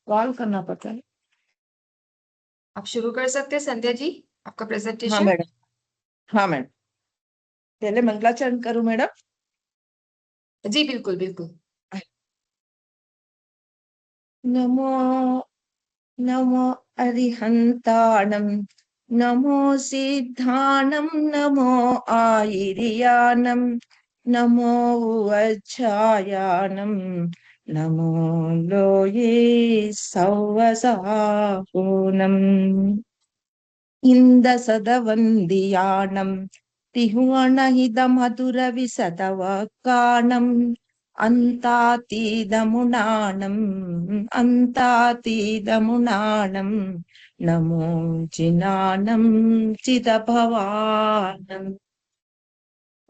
Call करना पड़ता है। आप शुरू कर सकते हैं संध्या जी, आपका हाँ प्रेजेंटेशन। मैडम। हाँ मैडम, पहले मंगलाचरण करूं मैडम? जी बिल्कुल बिल्कुल। नमो नमो अरिहंताणं, नमो सिद्धाणं, नमो आयिर्याणं, नमो वज्रायाणं, नमो लोये सौवसाहुनम्, इंदसदवन्दियाणं, तिहुवणहितमधुरविसदवकाणं, अन्तातीदमुनाणं, अन्तातीदमुनाणं, नमो जिनानं चिदभवानम्।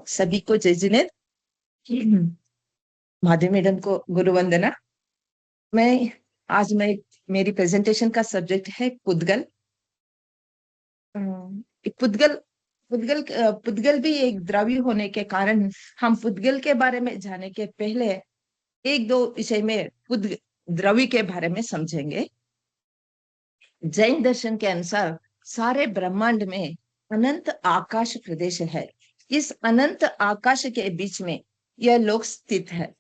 सभी को जय जिनेन्द्र। माधवी मैडम को गुरु वंदना। मैं आज मेरी प्रेजेंटेशन का सब्जेक्ट है पुद्गल। पुद्गल पुद्गल पुद्गल भी एक द्रव्य होने के कारण हम पुद्गल के बारे में जाने के पहले एक दो विषय में पुद्ग द्रव्य के बारे में समझेंगे। जैन दर्शन के अनुसार सारे ब्रह्मांड में अनंत आकाश प्रदेश है। इस अनंत आकाश के बीच में यह लोक स्थित है।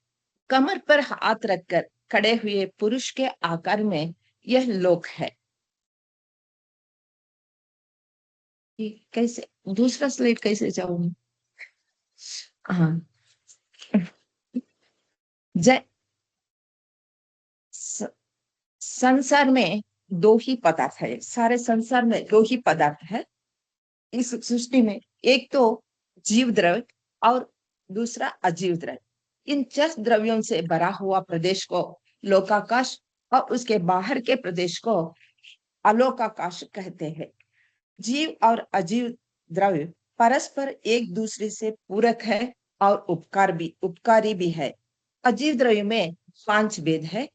कमर पर हाथ रखकर खड़े हुए पुरुष के आकार में यह लोक है। कैसे दूसरा स्लाइड कैसे जाऊं? हाँ। जय संसार में दो ही पदार्थ है। सारे संसार में दो ही पदार्थ है इस सृष्टि में। एक तो जीव द्रव्य और दूसरा अजीव द्रव्य। इन जस द्रव्यों से भरा हुआ प्रदेश को लोकाकाश और उसके बाहर के प्रदेश को अलोकाकाश कहते हैं। जीव और अजीव द्रव्य परस्पर एक दूसरे से पूरक है और उपकारी भी है। अजीव द्रव्य में 5 भेद है: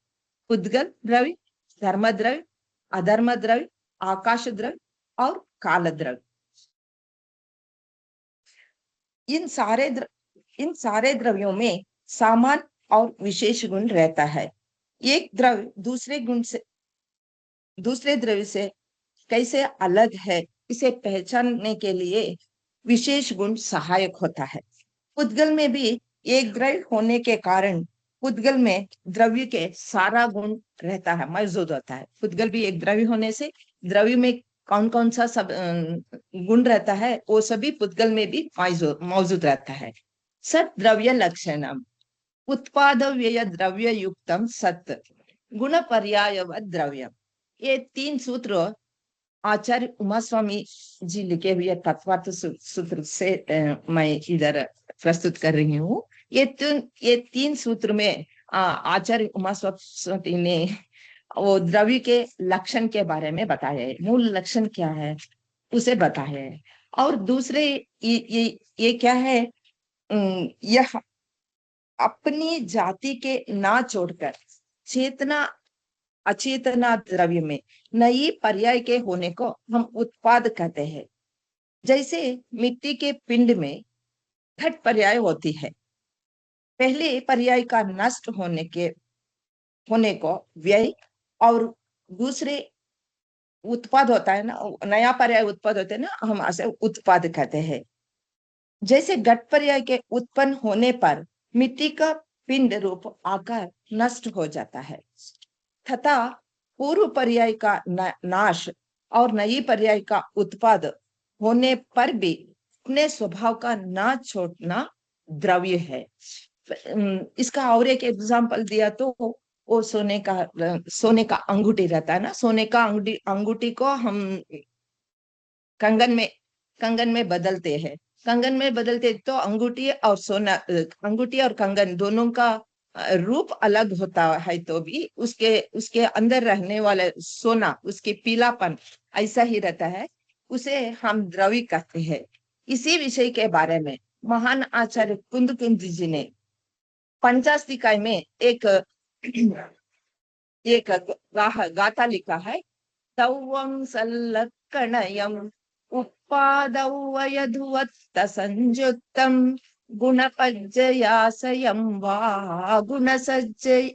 उद्गल द्रव्य, धर्म द्रव्य, अधर्म द्रव्य, आकाश द्रव्य और काल द्रव्य। इन सारे द्रव्यों में सामान्य और विशेष गुण रहता है। एक द्रव्य दूसरे द्रव्य से कैसे अलग है, इसे पहचानने के लिए विशेष गुण सहायक होता है। उद्गल में भी एक द्रव्य होने के कारण उद्गल में द्रव्य के सारा गुण रहता है, मौजूद होता है। उद्गल भी एक द्रव्य होने से द्रव्य में कौन कौन सा सब गुण रहता है, वो सभी पुद्गल में भी मौजूद रहता है। सत द्रव्य लक्षणम उत्पाद व्यय द्रव्य युक्तम सत गुण पर्यायवत द्रव्यम। ये 3 सूत्र आचार्य उमा स्वामी जी लिखे हुए तत्वार्थ सूत्र से मैं इधर प्रस्तुत कर रही हूँ। ये 3 सूत्र में आचार्य उमा स्वामी ने वो द्रव्य के लक्षण के बारे में बताया है। मूल लक्षण क्या है उसे बताया है। और दूसरे ये क्या है, यह अपनी जाति के ना छोड़कर चेतना अचेतना द्रव्य में नई पर्याय के होने को हम उत्पाद कहते हैं। जैसे मिट्टी के पिंड में घट पर्याय होती है। पहले पर्याय का नष्ट होने को व्यय और दूसरे उत्पाद होता है ना, नया पर्याय उत्पाद होते हैं ना, हम ऐसे उत्पाद कहते हैं। जैसे घट पर्याय के उत्पन्न होने पर मिट्टी का पिंड रूप आकार नष्ट हो जाता है तथा पूर्व पर्याय का नाश और नई पर्याय का उत्पाद होने पर भी अपने स्वभाव का ना छोड़ना द्रव्य है। इसका और एक एग्जांपल दिया तो वो सोने का अंगूठी रहता है ना। सोने का अंगूठी को हम कंगन में कंगन में बदलते हैं। कंगन में बदलते तो अंगूठी और कंगन दोनों का रूप अलग होता है, तो भी उसके उसके अंदर रहने वाला सोना, उसके पीलापन ऐसा ही रहता है। उसे हम द्रव्य कहते हैं। इसी विषय के बारे में महान आचार्य कुंद जी ने पंचास्तिकाय में एक गाथा लिखा है। तौवं सल्लक्कणयम् उपादौ वयधुवत्त संयुक्तम् गुणपज्जयासयं वा गुणसज्जय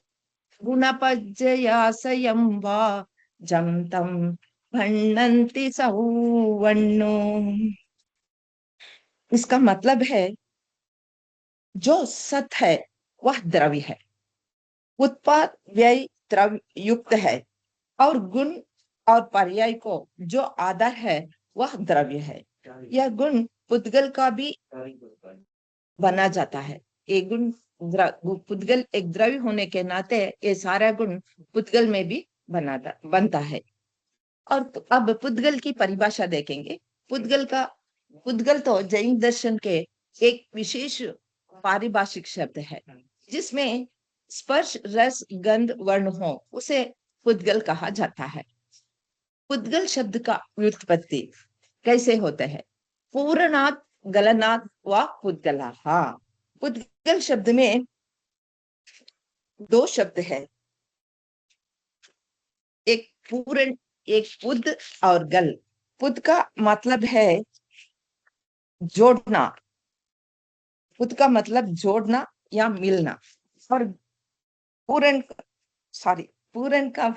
गुणपज्जयासयं वा जं तं भण्णन्ति सौवर्णो। इसका मतलब है जो सत है वह द्रव्य है, उत्पाद व्यय द्रव्य युक्त है, और गुण और पर्याय को जो आधार है वह द्रव्य है। यह गुण पुद्गल का भी बना जाता है। एक गुण पुद्गल एक द्रव्य होने के नाते ये सारा गुण पुद्गल में भी बनता है। और अब पुद्गल की परिभाषा देखेंगे। पुद्गल तो जैन दर्शन के एक विशेष पारिभाषिक शब्द है, जिसमें स्पर्श रस गंध वर्ण हो उसे पुद्गल कहा जाता है। पुद्गल शब्द का व्युत्पत्ति कैसे होता है? पूर्णात् गलनात् व पुद्गला। पुद्गल शब्द में दो शब्द है, एक पूर्ण, एक पुद और गल। पुद का मतलब है जोड़ना, पुद का मतलब जोड़ना या मिलना, और पूर्ण, सॉरी, पूर्ण का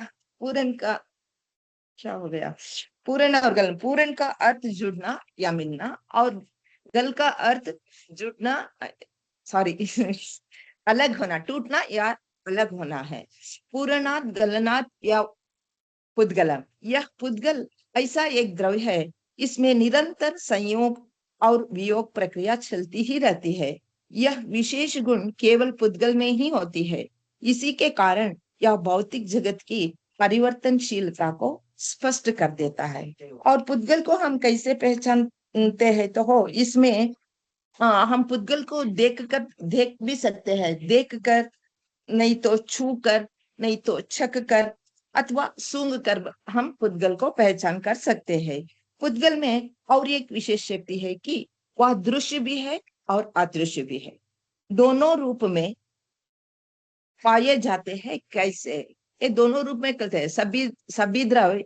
क्या हो गया? पूर्ण और गल। पूर्ण का अर्थ जुड़ना या मिलना, और गल का अर्थ जुड़ना, सॉरी अलग होना, टूटना या अलग होना है। पूर्णात गलनात या पुद्गलम। यह पुद्गल ऐसा एक द्रव्य है, इसमें निरंतर संयोग और वियोग प्रक्रिया चलती ही रहती है। यह विशेष गुण केवल पुद्गल में ही होती है। इसी के कारण यह भौतिक जगत की परिवर्तनशीलता को स्पष्ट कर देता है। और पुद्गल को हम कैसे पहचानते हैं? तो हो इसमें हम पुद्गल को देख भी सकते हैं, देख कर, नहीं तो छू कर, नहीं तो छक कर, अथवा सूंघ कर हम पुद्गल को पहचान कर सकते हैं। पुद्गल में और एक विशेष शक्ति है कि वह दृश्य भी है और अदृश्य भी है, दोनों रूप में पाए जाते हैं। कैसे? ये दोनों रूप में करते हैं। सभी सभी द्रव्य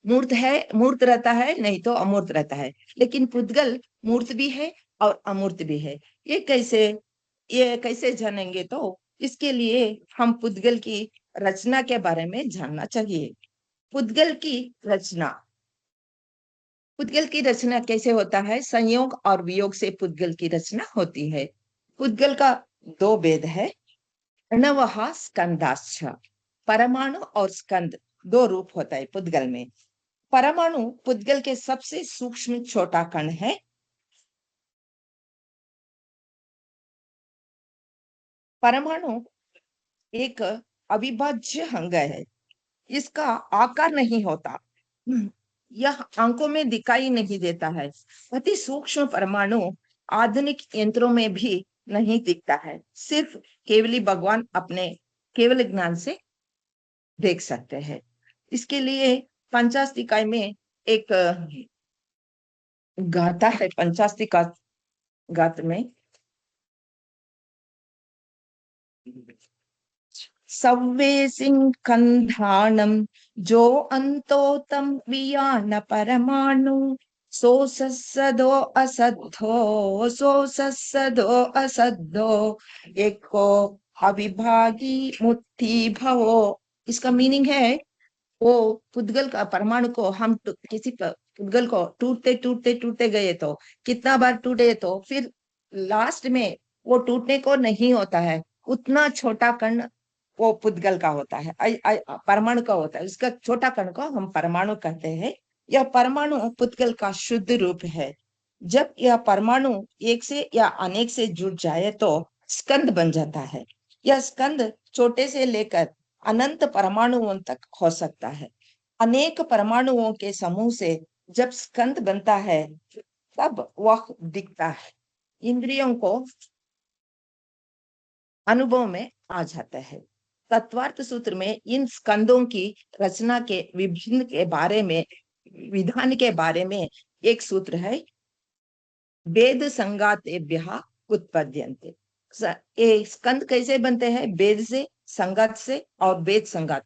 मूर्त है, मूर्त रहता है, नहीं तो अमूर्त रहता है, लेकिन पुद्गल मूर्त भी है और अमूर्त भी है। ये कैसे जानेंगे? तो इसके लिए हम पुद्गल की रचना के बारे में जानना चाहिए। पुद्गल की रचना, पुद्गल की रचना कैसे होता है? संयोग और वियोग से पुद्गल की रचना होती है। पुद्गल का दो भेद है, अणवः स्कंदाश्च। परमाणु और स्कंद दो रूप होता है पुद्गल में। परमाणु पुद्गल के सबसे सूक्ष्म छोटा कण है। परमाणु एक अविभाज्य अंग है, इसका आकार नहीं होता, यह आंखों में दिखाई नहीं देता है। अति सूक्ष्म परमाणु आधुनिक यंत्रों में भी नहीं दिखता है, सिर्फ केवली भगवान अपने केवल ज्ञान से देख सकते हैं। इसके लिए पंचास्तिकाय में एक गाथा है, पंचास्तिका गाथ में सव्वे सिंखंधानम जो अंतोतम वियान परमाणु सो सत्सदो असद्धो, सो सत्सदो असद्धो एको अविभागी मुट्ठी भवो। इसका मीनिंग है, वो पुद्गल का परमाणु को हम किसी पुद्गल को टूटते टूटते टूटते गए तो कितना बार टूटे, तो फिर लास्ट में वो टूटने को नहीं होता है, उतना छोटा कण वो पुद्गल का होता है, परमाणु का होता है। उसका छोटा कण को हम परमाणु कहते हैं। यह परमाणु पुद्गल का शुद्ध रूप है। जब यह परमाणु एक से या अनेक से जुड़ जाए तो स्कंद बन जाता है। यह स्कंद छोटे से लेकर अनंत परमाणुओं तक हो सकता है। अनेक परमाणुओं के समूह से जब स्कंद बनता है तब वह दिखता है, इंद्रियों को अनुभव में आ जाता है। तत्वार्थ सूत्र में इन स्कंदों की रचना के विभिन्न के बारे में, विधान के बारे में एक सूत्र है, वेद संगातेभ्यः उत्पद्यन्ते। ये स्कंद कैसे बनते हैं? वेद से, संगात से, और वेद संगात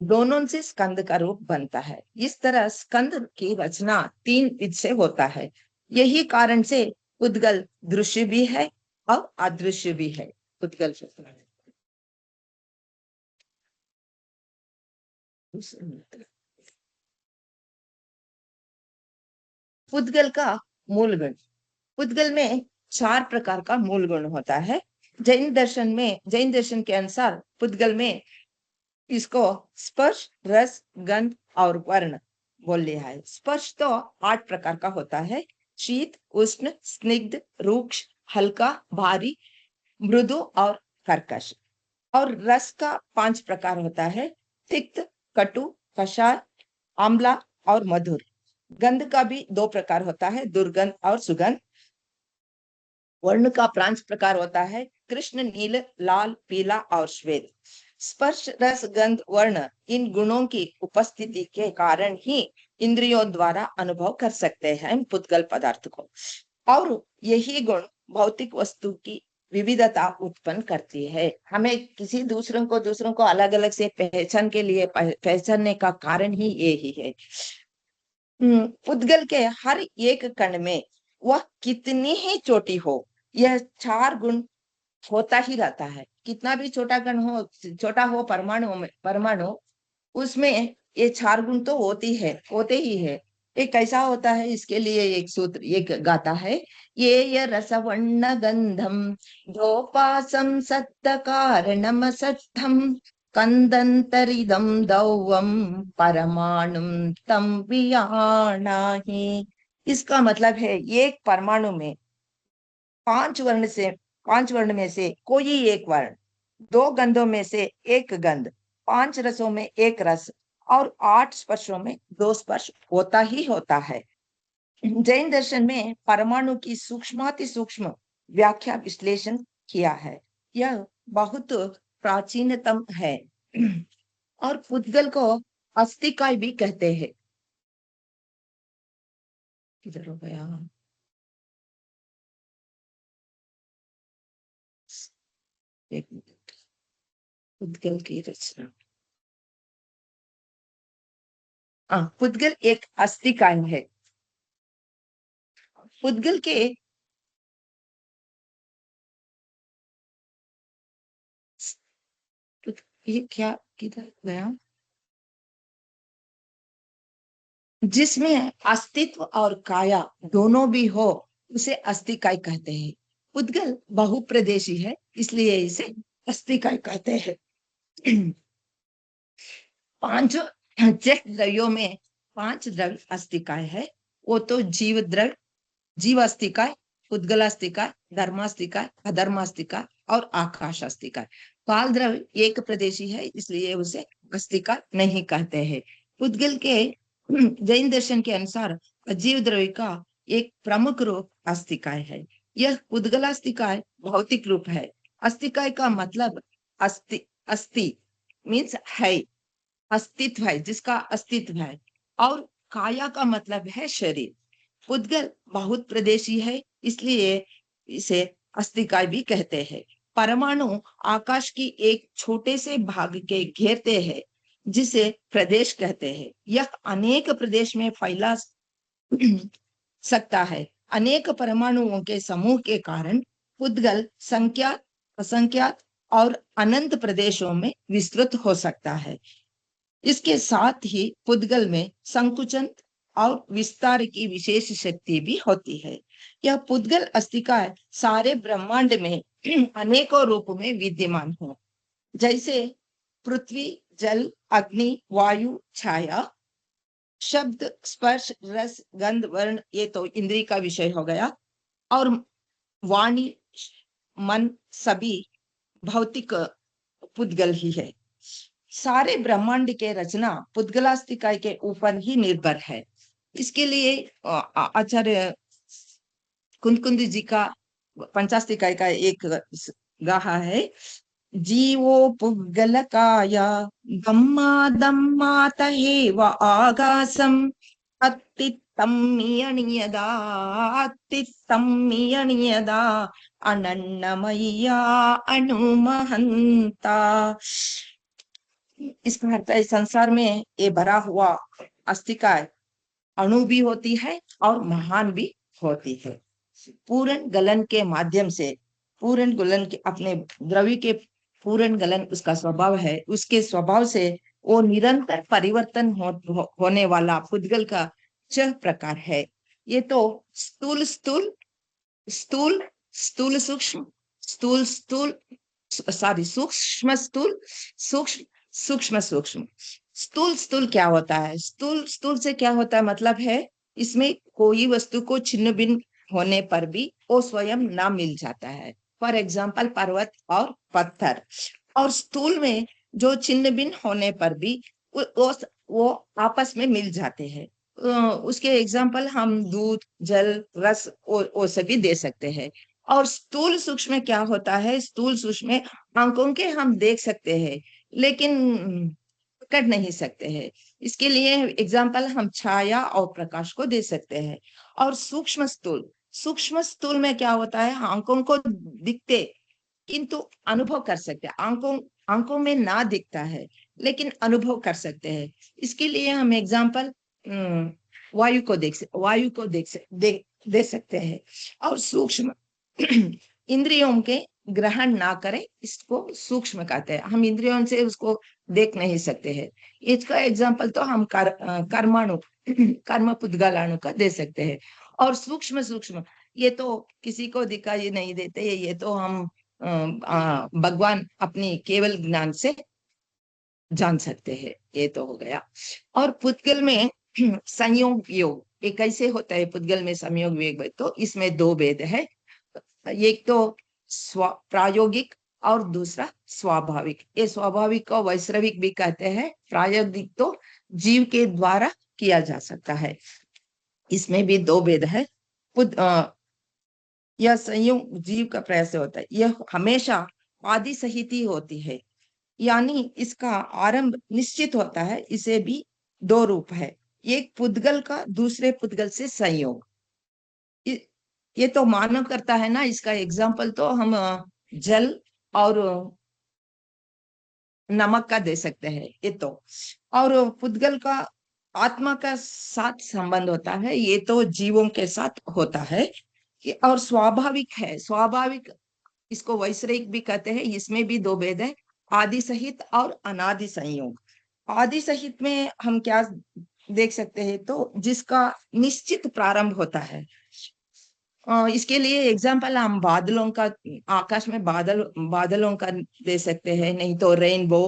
दोनों से स्कंद का रूप बनता है। इस तरह स्कंद की रचना तीन विध से होता है। यही कारण से उद्गल दृश्य भी है और अदृश्य भी है। उद्गल पुद्गल का मूल गुण। पुद्गल में 4 प्रकार का मूल गुण होता है। जैन दर्शन के अनुसार पुद्गल में इसको स्पर्श, रस, गंध और वर्ण बोल लिया है। स्पर्श तो 8 प्रकार का होता है। शीत, उष्ण, स्निग्ध, रुक्ष, हल्का, भारी, मृदु और कर्कश। और रस का 5 प्रकार होता है। तिक्त, कटु, कषाय, आम्ला और मधुर। गंध का भी 2 प्रकार होता है, दुर्गंध और सुगंध। वर्ण का 5 प्रकार होता है, कृष्ण, नील, लाल, पीला और श्वेत। स्पर्श, रस, गंध, वर्ण इन गुणों की उपस्थिति के कारण ही इंद्रियों द्वारा अनुभव कर सकते हैं हम पुद्गल पदार्थ को। और यही गुण भौतिक वस्तु की विविधता उत्पन्न करती है। हमें दूसरों को अलग अलग से पहचान के लिए पहचानने का कारण ही यही है। पुद्गल के हर एक कण में वह कितनी ही छोटी हो, यह 4 गुण होता ही रहता है। कितना भी छोटा हो परमाणु, उसमें ये 4 गुण तो होते ही है। ये कैसा होता है, इसके लिए एक सूत्र एक गाता है। ये रसवर्ण गंधम धोपासम सत्त कारणम सत्थम कंदंतरिदम दौवम परमाणुम तम वियाणाहि। इसका मतलब है एक परमाणु में 5 वर्ण में से कोई एक वर्ण, 2 गंधों में से एक गंध, 5 रसों में एक रस और 8 स्पर्शों में 2 स्पर्श होता ही होता है। जैन दर्शन में परमाणु की सूक्ष्माति सूक्ष्म व्याख्या विश्लेषण किया है। यह बहुत प्राचीनतम है। और पुद्गल को अस्थिकाय भी कहते हैं। किधर हो गया? एक मिनट। पुद्गल की रचना। पुद्गल एक अस्थिकाय है। पुद्गल के ये क्या किधर गया? जिसमें अस्तित्व और काया दोनों भी हो उसे अस्थिकाय कहते हैं। पुद्गल बहुप्रदेशी है, इसलिए इसे अस्थिकाय कहते हैं। 5 जैसे द्रव्यों में 5 द्रव्य अस्थिकाय है। वो तो जीव अस्थिकाय, पुद्गलास्तिकाय, धर्मास्तिकाय, अधर्मास्तिकाय और आकाशास्तिकाय। काल द्रव्य एक प्रदेशी है, इसलिए उसे अस्तिकाय नहीं कहते हैं। पुद्गल के जैन दर्शन के अनुसार अजीव द्रव्य का एक प्रमुख रूप अस्तिकाय है। यह पुद्गलास्तिकाय भौतिक रूप है। अस्तिकाय का मतलब अस्थि मीन्स है, अस्तित्व है, जिसका अस्तित्व है। और काया का मतलब है शरीर। पुद्गल बहुत प्रदेशी है, इसलिए इसे अस्थिकाय भी कहते हैं। परमाणु आकाश की एक छोटे से भाग के घेरते हैं, जिसे प्रदेश कहते हैं। यह अनेक प्रदेश में फैला सकता है। अनेक परमाणुओं के समूह के कारण पुद्गल संख्यात, असंख्यात और अनंत प्रदेशों में विस्तृत हो सकता है। इसके साथ ही पुद्गल में संकुचन और विस्तार की विशेष शक्ति भी होती है। यह पुद्गल अस्थिकाय सारे ब्रह्मांड में अनेकों रूप में विद्यमान हो, जैसे पृथ्वी, जल, अग्नि, वायु, छाया, शब्द, स्पर्श, रस, गंध, वर्ण, ये तो इंद्रिय का विषय हो गया। और वाणी, मन सभी भौतिक पुद्गल ही है। सारे ब्रह्मांड के रचना पुद्गलास्तिकाय के ऊपर ही निर्भर है। इसके लिए आचार्य कुंद जी का पंचास्तिकाय का एक गाहा है। जीवो पुद्गलकाया गम्मा दम्मात हेव आगासम अत्तित्तम्मियणियदा अनन्नमय्या अणुमहंता। इसका अर्थ है संसार में ये भरा हुआ अस्थिकाय अणु भी होती है और महान भी होती है। पूर्ण गलन के माध्यम से, पूर्ण गलन के अपने द्रव्य के पूर्ण गलन उसका स्वभाव है, उसके स्वभाव से वो निरंतर परिवर्तन होने वाला पुद्गल का च प्रकार है। ये तो स्थूल स्थूल स्थूल स्थूल सूक्ष्म स्थूल स्थूल सॉरी सूक्ष्म स्थूल सूक्ष्म सूक्ष्म सूक्ष्म। स्थूल स्थूल क्या होता है? स्थूल स्थूल से क्या होता है मतलब है, इसमें कोई वस्तु को छिन्न भिन्न होने पर भी वो स्वयं ना मिल जाता है। फॉर एग्जाम्पल पर्वत और पत्थर। और स्थूल में जो छिन्न भिन्न होने पर भी वो आपस में मिल जाते हैं। उसके एग्जाम्पल हम दूध, जल, रस वो सभी दे सकते हैं। और स्थूल सूक्ष्म में क्या होता है? स्थूल सूक्ष्म में आंखों के हम देख सकते हैं लेकिन पकड़ नहीं सकते हैं। इसके लिए एग्जाम्पल हम छाया और प्रकाश को दे सकते हैं। और सूक्ष्म स्थूल में क्या होता है? आंखों को दिखते किंतु अनुभव कर सकते हैं। आंखों आंखों में ना दिखता है लेकिन अनुभव कर सकते हैं। इसके लिए हम एग्जाम्पल वायु को दे सकते हैं। और सूक्ष्म इंद्रियों के ग्रहण ना करें, इसको सूक्ष्म कहते हैं। हम इंद्रियों से उसको देख नहीं सकते हैं। इसका एग्जाम्पल तो हम कर्माणु कर्म पुद्गलाणु का दे सकते हैं। और सूक्ष्म सूक्ष्म ये तो किसी को दिखाई नहीं देते, ये तो हम भगवान अपनी केवल ज्ञान से जान सकते हैं। ये तो हो गया। और पुद्गल में संयोग वियोग ये कैसे होता है? पुद्गल में संयोग वियोग, तो इसमें दो भेद है। एक तो प्रायोगिक और दूसरा स्वाभाविक। ये स्वाभाविक को वैश्रविक भी कहते हैं। प्रायोगिक तो जीव के द्वारा किया जा सकता है। इसमें भी दो भेद है। यह संयोग जीव का प्रयास से होता है। यह हमेशा आदि सहित ही होती है, यानी इसका आरंभ निश्चित होता है। इसे भी दो रूप है, एक पुद्गल का, दूसरे पुद्गल से संयोग। ये तो मानव करता है ना। इसका एग्जाम्पल तो हम जल और नमक का दे सकते हैं। ये तो और पुद्गल का आत्मा का साथ संबंध होता है, ये तो जीवों के साथ होता है। और स्वाभाविक है। स्वाभाविक इसको वैश्विक भी कहते हैं। इसमें भी दो भेद है, आदि सहित और अनादि संयोग। आदि सहित में हम क्या देख सकते हैं? तो जिसका निश्चित प्रारंभ होता है। इसके लिए एग्जाम्पल हम बादलों का, आकाश में बादलों का दे सकते हैं, नहीं तो रेनबो।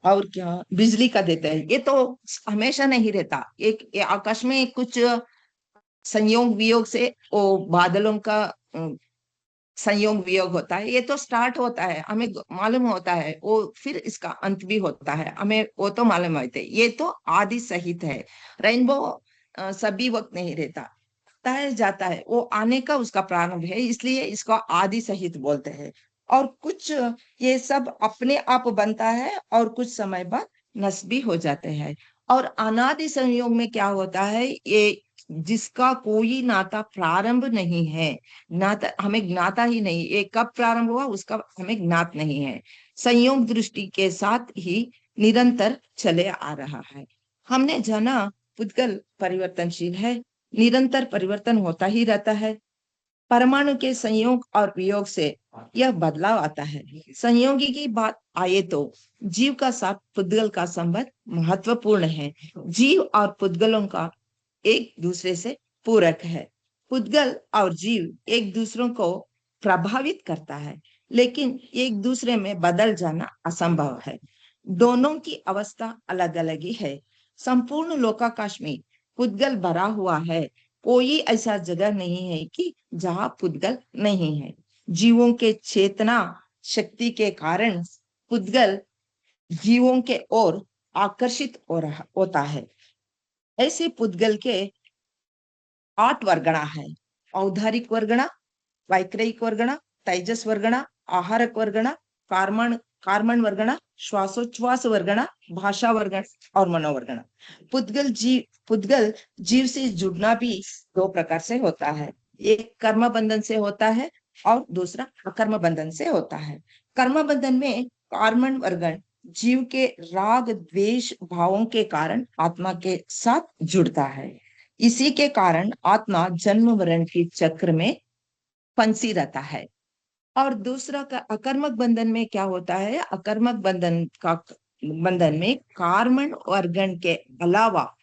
और क्या, बिजली का देते हैं। ये तो हमेशा नहीं रहता। ये आकाश में कुछ संयोग वियोग से वो बादलों का संयोग वियोग होता है। ये तो स्टार्ट होता है, हमें मालूम होता है, वो फिर इसका अंत भी होता है, हमें वो तो मालूम होता है। ये तो आदि सहित है। रेनबो सभी वक्त नहीं रहता, आता है जाता है, वो आने का उसका प्रारंभ है, इसलिए इसको आदि सहित बोलते हैं। और कुछ ये सब अपने आप बनता है और कुछ समय बाद नष्ट भी हो जाते हैं। और अनादि संयोग में क्या होता है? ये जिसका कोई नाता प्रारंभ नहीं है, ज्ञाता हमें ज्ञाता ही नहीं, ये कब प्रारंभ हुआ उसका हमें ज्ञात नहीं है। संयोग दृष्टि के साथ ही निरंतर चले आ रहा है। हमने जाना पुद्गल परिवर्तनशील है, निरंतर परिवर्तन होता ही रहता है। परमाणु के संयोग और वियोग से यह बदलाव आता है। संयोगी की बात आए तो जीव का साथ पुद्गल का संबंध महत्वपूर्ण है। जीव और पुद्गलों का एक दूसरे से पूरक है। पुद्गल और जीव एक दूसरों को प्रभावित करता है, लेकिन एक दूसरे में बदल जाना असंभव है। दोनों की अवस्था अलग अलग ही है। संपूर्ण लोकाकाश में पुद्गल भरा हुआ है। कोई ऐसा जगह नहीं है कि जहाँ पुद्गल नहीं है। जीवों के चेतना शक्ति के कारण पुद्गल जीवों के ओर आकर्षित होता है। ऐसे पुद्गल के 8 वर्गणा है। औदारिक वर्गणा, वैक्रयिक वर्गणा, तैजस वर्गणा, आहारक वर्गणा, कार्मण कार्मण वर्गणा, श्वासोच्छ्वास वर्गणा, भाषा वर्गण और मनोवर्गणा। पुद्गल जीव से जुड़ना भी दो प्रकार से होता है। एक कर्म बंधन से होता है और दूसरा अकर्म बंधन से होता है। कर्म बंधन में कार्मण वर्गण जीव के राग द्वेष भावों के कारण आत्मा के साथ जुड़ता है। इसी के कारण आत्मा जन्म मरण के चक्र में फंसी रहता है। और दूसरा का अकर्मक बंधन में क्या होता है? अकर्मक बंधन का बंधन में कार्बन वर्गण के अलावा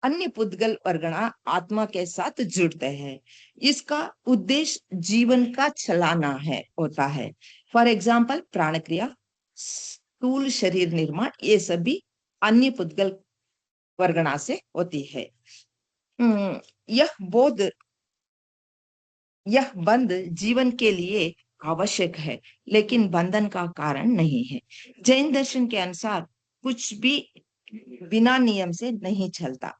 अन्य पुद्गल वर्गणा आत्मा के साथ जुड़ते हैं। इसका उद्देश्य जीवन का चलाना है होता है। फॉर एग्जाम्पल प्राण क्रिया, स्थूल शरीर निर्माण, ये सभी अन्य पुद्गल वर्गणा से होती है। यह बोध, यह बंध जीवन के लिए आवश्यक है, लेकिन बंधन का कारण नहीं है। जैन दर्शन के अनुसार कुछ भी बिना नियम से नहीं चलता।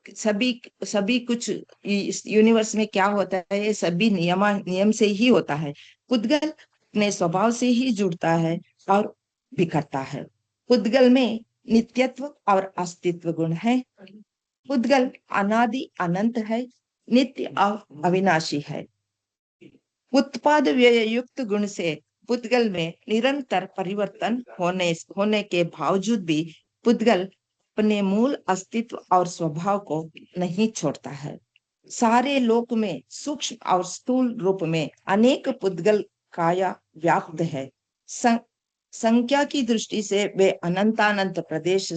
सभी सभी कुछ इस यूनिवर्स में क्या होता है, सभी नियम से ही होता है। पुद्गल अपने स्वभाव से ही जुड़ता है और बिखरता है। पुद्गल में नित्यत्व और अस्तित्व गुण है। पुद्गल अनादि अनंत है, नित्य और अविनाशी है। उत्पाद व्यय युक्त गुण से पुद्गल में निरंतर परिवर्तन होने के बावजूद भी पुद्गल अपने मूल अस्तित्व और स्वभाव को नहीं छोड़ता है। सारे लोक में सूक्ष्म और स्थूल रूप में अनेक पुद्गल काया व्याप्त है। संख्या की दृष्टि से वे अनंतानंत प्रदेश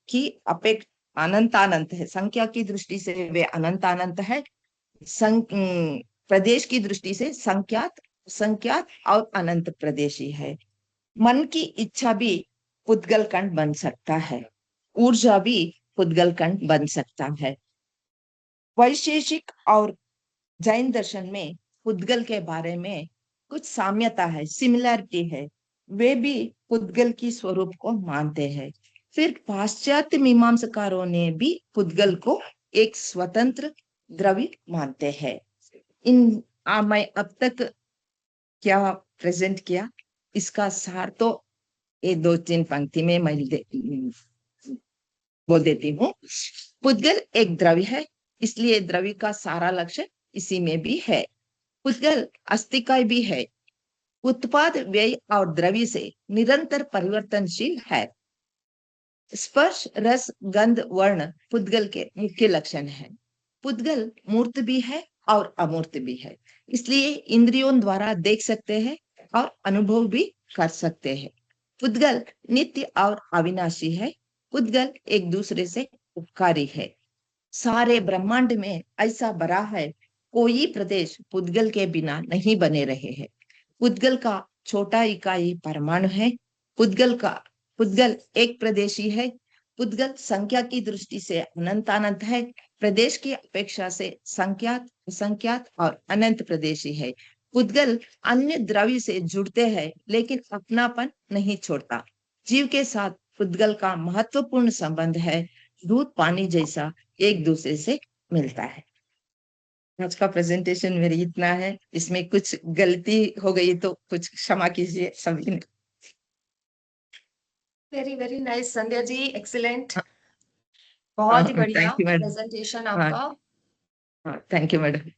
की अपेक्षा अनंतानंत है। संख्या की दृष्टि से वे अनंतानंत है। प्रदेश की दृष्टि से संख्यात और अनंत प्रदेशी है। मन की इच्छा भी पुद्गल खंड बन सकता है। ऊर्जा भी पुद्गल खंड बन सकता है। वैशेषिक और जैन दर्शन में पुद्गल के बारे में कुछ साम्यता है, सिमिलरिटी है। वे भी पुद्गल की स्वरूप को मानते हैं। फिर पाश्चात्य मीमांसकारों ने भी पुद्गल को एक स्वतंत्र द्रव्य मानते हैं। मैं अब तक क्या प्रेजेंट किया, इसका सार तो ये 2-3 पंक्ति में मैं बोल देती हूँ। पुद्गल एक द्रव्य है, इसलिए द्रव्य का सारा लक्ष्य इसी में भी है। पुद्गल अस्तिकाय भी है। उत्पाद व्यय और द्रव्य से निरंतर परिवर्तनशील है। स्पर्श रस गंध वर्ण पुद्गल के मुख्य लक्षण है। पुद्गल मूर्त भी है और अमूर्त भी है, इसलिए इंद्रियों द्वारा देख सकते हैं और अनुभव भी कर सकते हैं। पुद्गल नित्य और अविनाशी है। पुद्गल एक दूसरे से उपकारी है। सारे ब्रह्मांड में ऐसा भरा है, कोई प्रदेश पुद्गल के बिना नहीं बने रहे हैं। पुद्गल का छोटा इकाई परमाणु है। पुद्गल एक प्रदेशी है। पुद्गल संख्या की दृष्टि से अनंतानंत है। प्रदेश की अपेक्षा से संख्यात, असंख्यात और अनंत प्रदेशी है। पुद्गल अन्य द्रव्य से जुड़ते हैं, लेकिन अपनापन नहीं छोड़ता। जीव के साथ पुद्गल का महत्वपूर्ण संबंध है। दूध पानी जैसा एक दूसरे से मिलता है। आज का प्रेजेंटेशन मेरी इतना है। इसमें कुछ गलती हो गई तो कुछ क्षमा कीजिए सभी ने। वेरी वेरी नाइस संध्या जी, एक्सीलेंट, बहुत ही बढ़िया थैंक यू मैडम। प्रेजेंटेशन आपका। Thank you madam.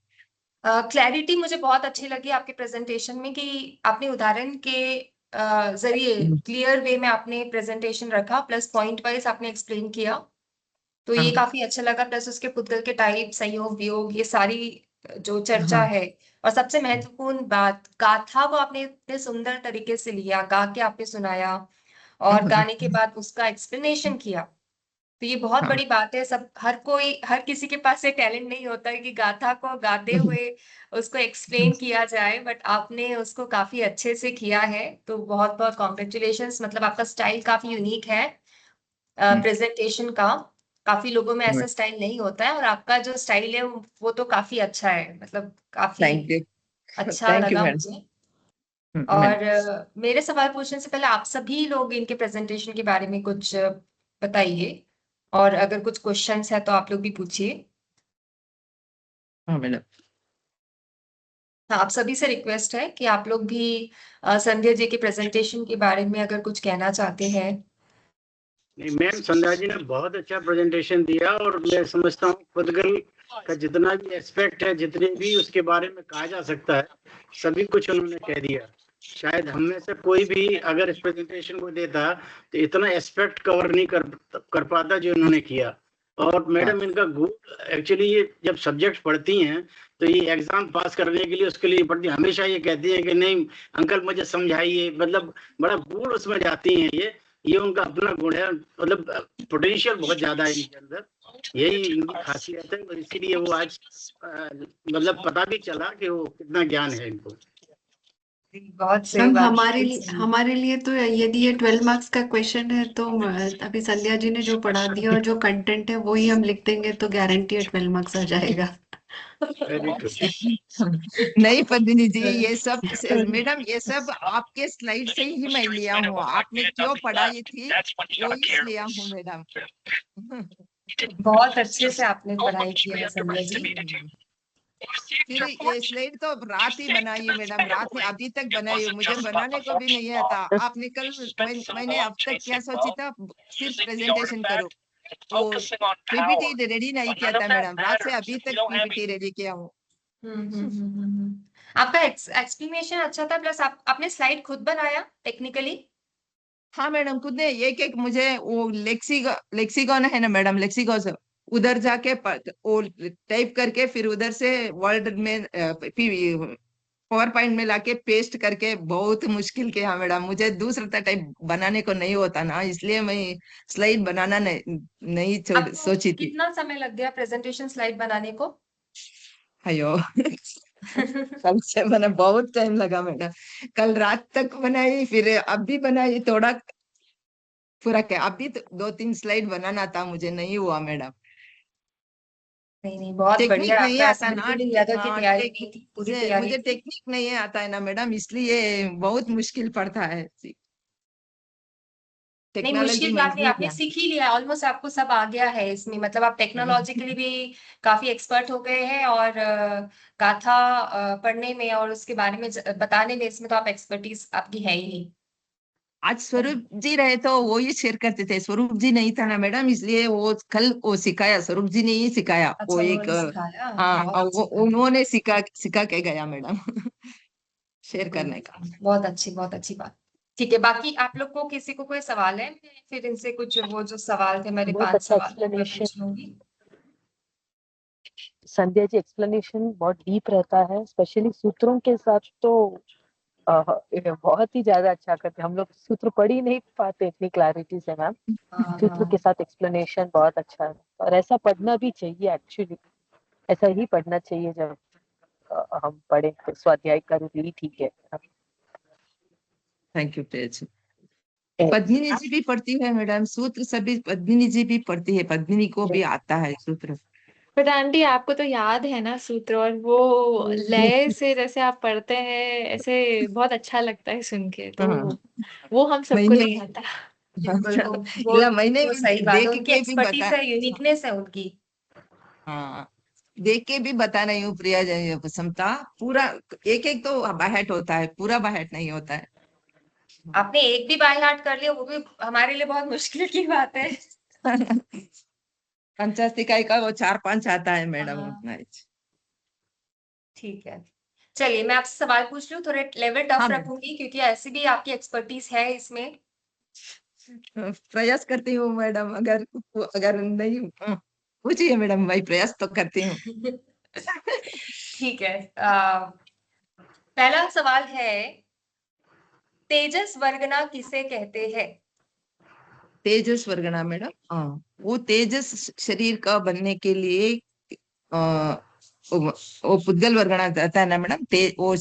क्लैरिटी मुझे बहुत अच्छी लगी आपके प्रेजेंटेशन में कि आपने उदाहरण के जरिए क्लियर वे में आपने प्रेजेंटेशन रखा, प्लस पॉइंट वाइज आपने एक्सप्लेन किया, तो ये काफी अच्छा लगा। प्लस उसके पुद्गल के टाइप, संयोग, वियोग, ये सारी जो चर्चा है, और सबसे महत्वपूर्ण बात, गाथा को आपने इतने सुंदर तरीके से लिया, गा के आपने सुनाया, और गाने के बाद उसका एक्सप्लेनेशन किया, तो ये बहुत बड़ी बात है। सब हर किसी के पास ये टैलेंट नहीं होता है कि गाथा को गाते हुए उसको एक्सप्लेन किया जाए, बट आपने उसको काफी अच्छे से किया है, तो बहुत बहुत कॉन्ग्रेचुलेशंस। मतलब आपका स्टाइल काफी यूनिक है प्रेजेंटेशन का। काफी लोगों में ऐसा स्टाइल नहीं होता है, और आपका जो स्टाइल है वो तो काफी अच्छा है, मतलब काफी थैंक यू। अच्छा थैंक यू लगा मैडम। मुझे। और मेरे सवाल पूछने से पहले आप सभी लोग इनके प्रेजेंटेशन के बारे में कुछ बताइए, और अगर कुछ क्वेश्चंस है तो आप लोग भी पूछिए। हाँ मैडम। आप सभी से रिक्वेस्ट है कि आप लोग भी संध्या जी के प्रेजेंटेशन के बारे में अगर कुछ कहना चाहते हैं। नहीं मैम, संध्या जी ने बहुत अच्छा प्रेजेंटेशन दिया, और मैं समझता हूँ पुद्गल का जितना भी एस्पेक्ट है, जितने भी उसके बारे में कहा जा सकता है, सभी कुछ उन्होंने कह दिया। शायद हम में से कोई भी अगर इस प्रेजेंटेशन को देता तो इतना एस्पेक्ट कवर नहीं कर पाता जो इन्होंने किया। और मैडम, इनका गोल एक्चुअली, ये जब सब्जेक्ट पढ़ती हैं तो ये एग्जाम पास करने के लिए उसके लिए पढ़ती, हमेशा ये कहती हैं कि नहीं अंकल मुझे समझाइए, मतलब बड़ा गोल उसमें जाती हैं ये उनका अपना गुण है, मतलब पोटेंशियल बहुत ज्यादा है इनके अंदर, यही इनकी खासियत है, और इसीलिए वो आज मतलब पता भी चला कि वो कितना ज्ञान है इनको। बहुत सही मैम बात। हमारे लिए तो यदि ये 12 मार्क्स का क्वेश्चन है तो अभी संध्या जी ने जो पढ़ा दिया और जो कंटेंट है वो ही हम लिख देंगे तो गारंटी है 12 मार्क्स आ जाएगा। Very good. नहीं पद्मिनी जी, ये सब मैडम ये सब आपके स्लाइड से ही मैं लिया हूँ, आपने जो पढ़ाई थी वो ही लिया हूँ मैडम। बहुत अच्छे से आपने पढ़ाई की है संध्या जी। फिर ये स्लाइड तो रात ही बनाई मैडम, रात में अभी तक बनाई हूँ, मुझे बनाने को भी नहीं आता। आपने कल मैंने अब तक क्या सोची था, सिर्फ प्रेजेंटेशन करो, वो पीपीटी रेडी नहीं किया था मैडम, रात से अभी तक पीपीटी रेडी किया हूँ। आपका एक्सप्लेनेशन अच्छा था, प्लस आपने स्लाइड खुद बनाया टेक्निकली? हाँ मैडम, खुद ने एक एक मुझे वो लेक्सिकॉन है ना मैडम, लेक्सिकॉन से उधर जाके वो टाइप करके फिर उधर से वर्ड में पावर पॉइंट में लाके पेस्ट करके बहुत मुश्किल किया मैडम, मुझे दूसरा टाइप बनाने को नहीं होता ना, इसलिए मैं स्लाइड बनाना नहीं आपको सोची थी। कितना समय लग गया प्रेजेंटेशन स्लाइड बनाने को? अयो कल से मैंने बहुत टाइम लगा मैडम, कल रात तक बनाई, फिर अब भी बनाई थोड़ा पूरा, क्या अभी तो 2-3 स्लाइड बनाना था, मुझे नहीं हुआ मैडम। नहीं, बहुत टेक्निक बढ़िया। नहीं आपका ऐसा आता ना, बिल्कुल नहीं लगा कि तैयारी नहीं टेक्निक थी, पूरी से तैयारी मुझे थी। टेक्निक नहीं आता है ना मैडम, इसलिए बहुत मुश्किल पड़ता है। नहीं, टेक्नोलॉजी मुश्किल में बात नहीं, नहीं आपने ध्यान। सीख ही लिया, ऑलमोस्ट आपको सब आ गया है इसमें, मतलब आप टेक्नोलॉजिकली भी काफी एक्सपर्ट हो गए हैं, और गाथा पढ़ने में और उसके बारे में बताने में, इसमें तो आप एक्सपर्टीज आपकी है ही। आज स्वरूप जी रहे तो वो ही शेयर करते थे, स्वरूप जी नहीं था ना मैडम, इसलिए वो कल वो सिखाया, स्वरूप जी ने ही सिखाया, वो अच्छा, एक उन्होंने सिखाया, हाँ, बहुत और अच्छी वो बात है। उन्होंने सिखा के गया मैडम शेयर करने का। बहुत अच्छी बात। ठीक है, बाकी आप लोग को किसी को कोई सवाल है? मैं फिर इनसे कुछ वो जो सवाल थे मेरे, बहुत 5 अच्छा सवाल मैं एक्सप्लेनेशन, पूछ लूंगी। संध्या जी एक्सप्लेनेशन बहुत डीप रहता है, स्पेशली सूत्रों के साथ तो बहुत ही ज्यादा अच्छा करते हैं। हम लोग सूत्र पढ़ ही नहीं पाते इतनी क्लैरिटी से मैम, सूत्र के साथ एक्सप्लेनेशन बहुत अच्छा है, और ऐसा पढ़ना भी चाहिए एक्चुअली, ऐसा ही पढ़ना चाहिए जब हम पढ़े तो स्वाध्याय का रूप ही ठीक है। थैंक यू तेज। पद्मिनी जी भी पढ़ती है मैडम सूत्र, सभी पद्मिनी जी भी पढ़ती है, पद्मिनी को भी आता है सूत्र। बट आंटी आपको तो याद है ना सूत्र, और वो लय से जैसे आप पढ़ते हैं ऐसे बहुत अच्छा लगता है सुन के, तो हाँ, वो हम सबको मैंने नहीं आता। बिल्कुल, या मैंने वो सही बात है, देख उनकी के भी एक्सपर्टीज बता, है, यूनिकनेस है उनकी। हाँ देख के भी बता रही हूँ प्रिया समता, पूरा एक एक तो बाहट होता है, पूरा बाहट नहीं होता है। आपने एक भी बाय हार्ट कर लिया, वो भी हमारे लिए बहुत मुश्किल की बात है। पंचायत इकाई का वो 4-5 आता है मैडम, हाँ। उतना ही। ठीक है, चलिए मैं आपसे सवाल पूछ लूं, थोड़े लेवल टफ हाँ मैम, रखूंगी क्योंकि ऐसी भी आपकी एक्सपर्टीज है इसमें। प्रयास करती हूँ मैडम, अगर अगर नहीं पूछिए मैडम, भाई प्रयास तो करती हूँ। ठीक है, पहला सवाल है, तेजस वर्गना किसे कहते हैं? तेजस वर्गना मैडम, हाँ वो तेजस शरीर का बनने के लिए वो पुद्गल वर्गना रहता है ना मैडम, वो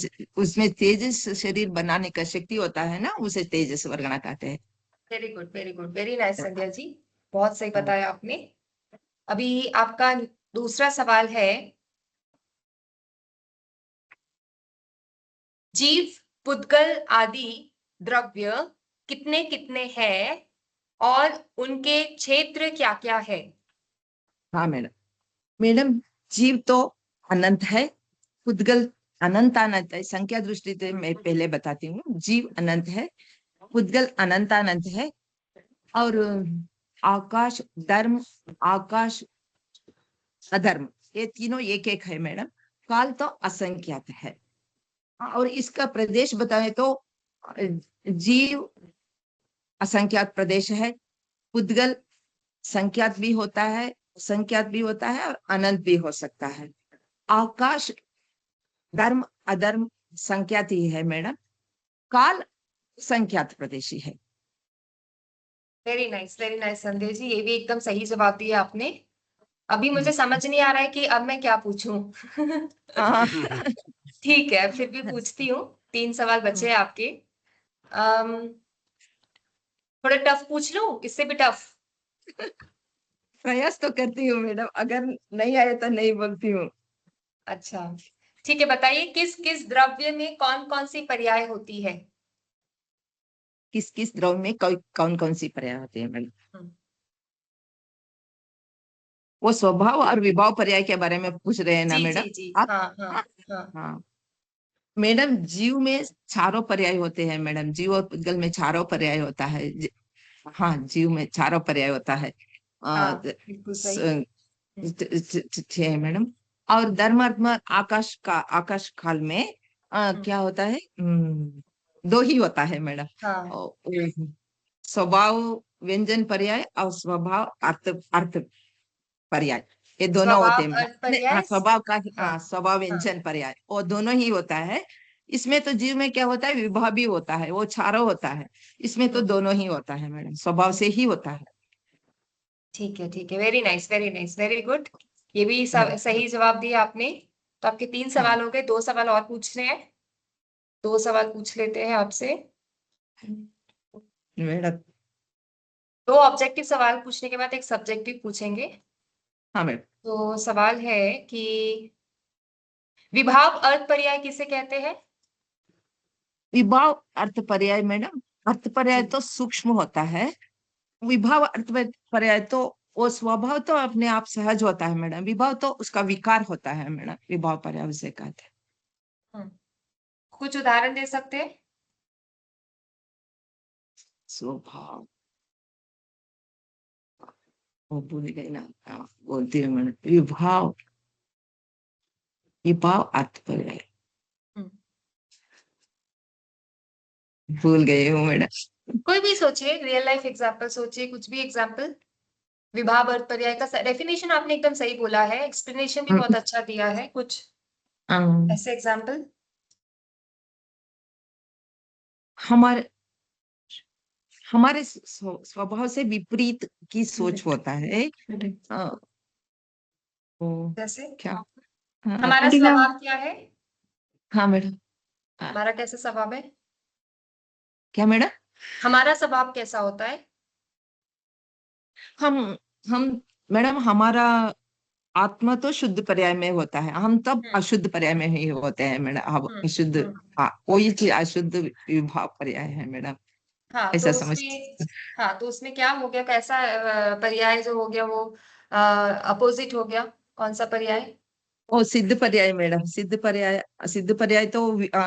उसमें तेजस शरीर बनाने का शक्ति होता है ना, उसे तेजस वर्गना कहते हैं। Very good, very good, very nice Sandhya ji, बहुत सही बताया आपने। अभी आपका दूसरा सवाल है, जीव, पुद्गल आदि द्रव्य कितने कितने हैं और उनके क्षेत्र क्या क्या है? हाँ मैडम, मैडम जीव तो अनंत है, पुद्गल अनंत है, संख्या दृष्टि से मैं पहले बताती हूँ, जीव अनंत है, पुद्गल अनंत है, और आकाश धर्म, आकाश अधर्म, ये तीनों एक एक है मैडम, काल तो असंख्यात है। और इसका प्रदेश बताएं तो जीव असंख्यात प्रदेश है, पुद्गल संख्यात भी होता है, संख्यात भी होता है, और अनंत भी हो सकता है। आकाश धर्म अधर्म संख्यात ही है मैडम, काल संख्यात प्रदेशी है। वेरी नाइस संध्या जी, ये भी एकदम सही जवाब दिया आपने। अभी मुझे समझ नहीं आ रहा है कि अब मैं क्या पूछूं। हाँ। ठीक है, फिर भी पूछती हूँ। 3 सवाल बचे हैं आपके। अम, थोड़ा टफ पूछ लूं, इससे भी टफ। प्रयास तो करती हूँ मैडम, अगर नहीं आए तो नहीं बोलती हूँ। अच्छा, ठीक है, बताइए किस किस द्रव्य में कौन कौन सी पर्याय होती है? किस किस द्रव्य में कौन कौन सी पर्याय होती है मैडम? हम्म, वो स्वभाव और विभाव पर्याय के बारे में पूछ रहे हैं ना जी मैडम जी जी, आप? हाँ हाँ हाँ हाँ मैडम, जीव में चारों पर्याय होते हैं मैडम, जीव और पुद्गल में चारों पर्याय होता है। हाँ, जीव में चारों पर्याय होता है। हाँ, द- बिल्कुल स- सही। है मैडम। और धर्मात्मा आकाश काल में क्या होता है? दो ही होता है मैडम। हाँ, स्वभाव व्यंजन पर्याय और स्वभाव अर्थ अर्थ पर्याय, ये दोनों होते स्वभाव हैं मैडम। अर्थ पर्याय। स्वभाव का हाँ स्वभाव हाँ, व्यंजन पर्याय वो दोनों ही होता है। इसमें तो जीव में क्या होता है? विभाव भी होता है, वो चारों होता है। इसमें तो दोनों ही होता है मैडम, स्वभाव से ही होता है। ठीक है, वेरी नाइस वेरी गुड। ये भी हाँ सही जवाब दिया आपने। तो आपके 3 हाँ सवाल हो गए, 2 सवाल और पूछने हैं। 2 सवाल पूछ लेते हैं आपसे। मैडम। 2 ऑब्जेक्टिव सवाल पूछने के बाद एक सब्जेक्टिव पूछेंगे। हाँ मैडम। तो सवाल है कि विभाव अर्थ पर्याय किसे कहते हैं? विभाव अर्थ पर्याय मैडम, अर्थ पर्याय जी, तो सूक्ष्म होता है। विभाव अर्थ पर्याय तो वो स्वभाव तो अपने आप सहज होता है मैडम, विभाव तो उसका विकार होता है मैडम, विभाव पर्याय उसे कहते हैं। हम्म, कुछ उदाहरण दे सकते हैं? स्वभाव, वो भूल गई ना। बोलती हूँ मैडम, विभाव विभाव अर्थ पर्याय हम्म, भूल गई हूँ मैडम। कोई भी सोचिए, रियल लाइफ एग्जांपल सोचिए, कुछ भी एग्जांपल। विभाव अर्थ पर्याय का डेफिनेशन आपने एकदम सही बोला है, एक्सप्लेनेशन भी बहुत अच्छा दिया है। कुछ अम, ऐसे एग्जांपल। हमारे हमारे स्वभाव से विपरीत की सोच होता है। अ, वो जैसे क्या? हाँ हमारा आंटी मैम, स्वभाव क्या है? हाँ मैडम। हमारा कैसा स्वभाव है? क्या मैडम? हमारा स्वभाव कैसा होता है? हम हम मैडम, हमारा आत्मा तो शुद्ध पर्याय में होता है, हम तब हम्म अशुद्ध पर्याय में ही होते हैं मैडम। हम हम्म अशुद्ध, हम्म, हाँ कोई चीज अशुद्ध विभाव पर्याय है मैडम, हाँ तो ऐसा समझ। उसमें, हाँ तो उसमें क्या हो गया, कैसा पर्याय जो हो गया वो अपोजिट हो गया? कौन सा पर्याय? ओ सिद्ध पर्याय मैडम, सिद्ध पर्याय तो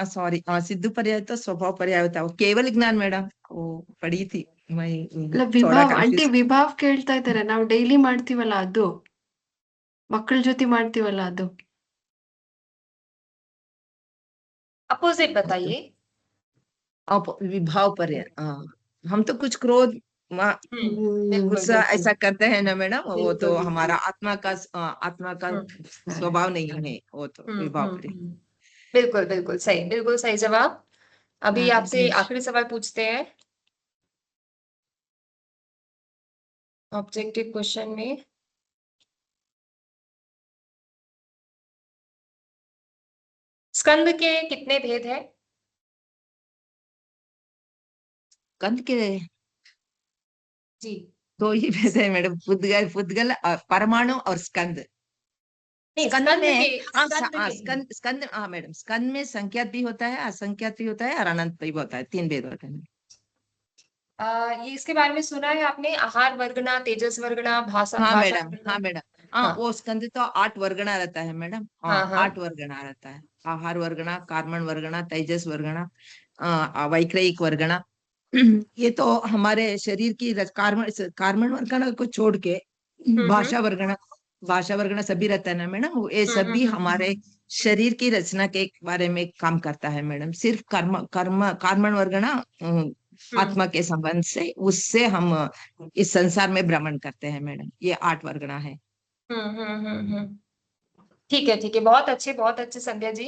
सॉरी, सिद्ध पर्याय तो स्वभाव पर्याय होता है, वो केवल ज्ञान मैडम, वो पढ़ी थी मैं। ಅಲ್ಲ थोड़ा ವಿಭಾವ್ ಆಂಟಿ कंफ्यूज। ವಿಭಾವ್ ಕೇಳ್ತಾ ಇದ್ದಾರೆ, ನಾವು ಡೈಲಿ ಮಾಡ್ತೀವಲ್ಲ ಅದು, ಮಕ್ಕಳ ಜೊತೆ ಮಾಡ್ತೀವಲ್ಲ ಅದು. अपोजिट बताइए। विभाव पर्याय, हम तो कुछ क्रोध बिल्कुल गुस्सा बिल्कुल ऐसा करते हैं ना मैडम, वो तो बिल्कुल हमारा बिल्कुल। आत्मा का हम्म स्वभाव नहीं है, वो तो विभाव पर्याय। हम्म, बिल्कुल सही जवाब। अभी हाँ, आपसे good. आखिरी सवाल पूछते हैं ऑब्जेक्टिव क्वेश्चन में। स्कंद के कितने भेद हैं? कंद के जी, तो ही भेद है मैडम, पुद्गल पुद्गल परमाणु और स्कंद। नहीं स्कंद स्कंद में के, स्कंद के। स्कंद हाँ मैडम, स्कंद में संख्यात भी होता है, असंख्यात भी होता है और अनंत भी होता है, 3 भेद होते हैं। ये इसके बारे में सुना है आपने? आहार वर्गना, तेजस वर्गना, हाँ भाषा मैडम, वर्गना। हाँ मैडम। हाँ, हाँ वो स्कंद तो 8 वर्गना रहता है मैडम, हाँ हाँ हाँ 8 वर्गना रहता है। आहार वर्गना, कार्बन वर्गना, तेजस वर्गना, वैक्रयिक वर्गना। ये तो हमारे शरीर की कार्बन कार्बन वर्गना को छोड़ के हम्म, भाषा वर्गना, भाषा वर्गना सभी रहता है ना मैडम, ये सभी हमारे शरीर की रचना के बारे में काम करता है मैडम। सिर्फ कर्म कर्म कार्बन वर्गना आत्मा के संबंध से, उससे हम इस संसार में भ्रमण करते हैं मैडम, ये 8 वर्गना है। ठीक है बहुत अच्छे संध्या जी।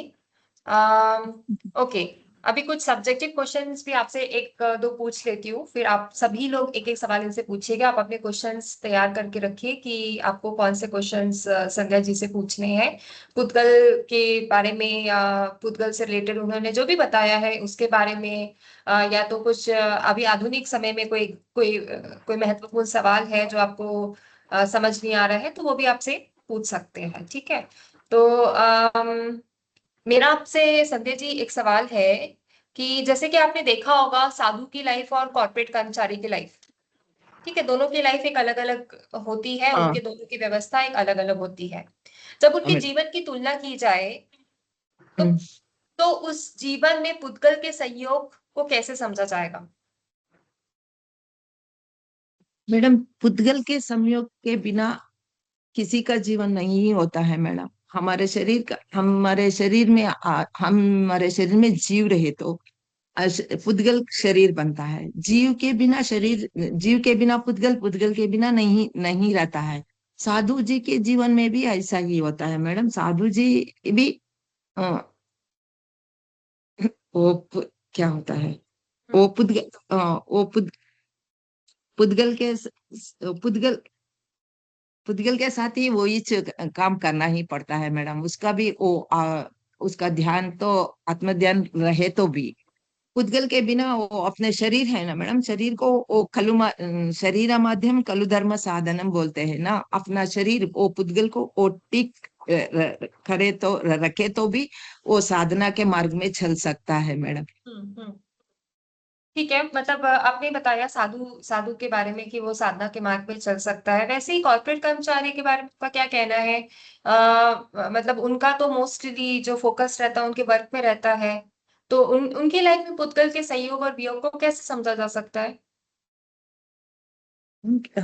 ओके, अभी कुछ सब्जेक्टिव क्वेश्चंस भी आपसे एक दो पूछ लेती हूँ, फिर आप सभी लोग एक एक सवाल इनसे पूछिएगा। आप अपने क्वेश्चंस तैयार करके रखिए कि आपको कौन से क्वेश्चंस संध्या जी से पूछने हैं पुद्गल के बारे में, या पुद्गल से रिलेटेड उन्होंने जो भी बताया है उसके बारे में, या तो कुछ अभी आधुनिक समय में कोई महत्वपूर्ण सवाल है जो आपको समझ नहीं आ रहा है, तो वो भी आपसे पूछ सकते हैं। ठीक है, तो मेरा आपसे संध्या जी एक सवाल है कि जैसे कि आपने देखा होगा साधु की लाइफ और कॉर्पोरेट कर्मचारी की लाइफ, ठीक है, दोनों की लाइफ एक अलग अलग होती है, हाँ उनके दोनों की व्यवस्था एक अलग अलग होती है। जब हाँ उनके मैडम। जीवन की तुलना की जाए तो हम्म, तो उस जीवन में पुद्गल के संयोग को कैसे समझा जाएगा? मैडम पुद्गल के संयोग के बिना किसी का जीवन नहीं होता है मैडम। हमारे शरीर में हमारे शरीर में जीव रहे तो पुद्गल शरीर बनता है। जीव के बिना पुद्गल, पुद्गल के बिना नहीं नहीं रहता है। साधु जी के जीवन में भी ऐसा ही होता है मैडम। साधु जी भी अ, क्या होता है, वो पुद्गल वो पुद्गल के पुद्गल पुद्गल के साथ ही वो काम करना ही पड़ता है मैडम। उसका भी उसका ध्यान तो आत्म ध्यान रहे तो भी पुद्गल के बिना वो अपने शरीर है ना मैडम, शरीर को वो शरीर माध्यम कलु धर्म साधनम बोलते हैं ना। अपना शरीर वो पुद्गल को वो टिक करे तो रखे तो भी वो साधना के मार्ग में चल सकता है मैडम। हम्म। ठीक है, मतलब आपने बताया साधु साधु के बारे में कि वो साधना के मार्ग पे चल सकता है। वैसे ही कॉर्पोरेट कर्मचारी के बारे में आपका क्या कहना है? मतलब उनका तो मोस्टली जो फोकस रहता है उनके वर्क में रहता है, तो उनकी लाइफ में पुद्गल के संयोग और वियोग को कैसे समझा जा सकता है?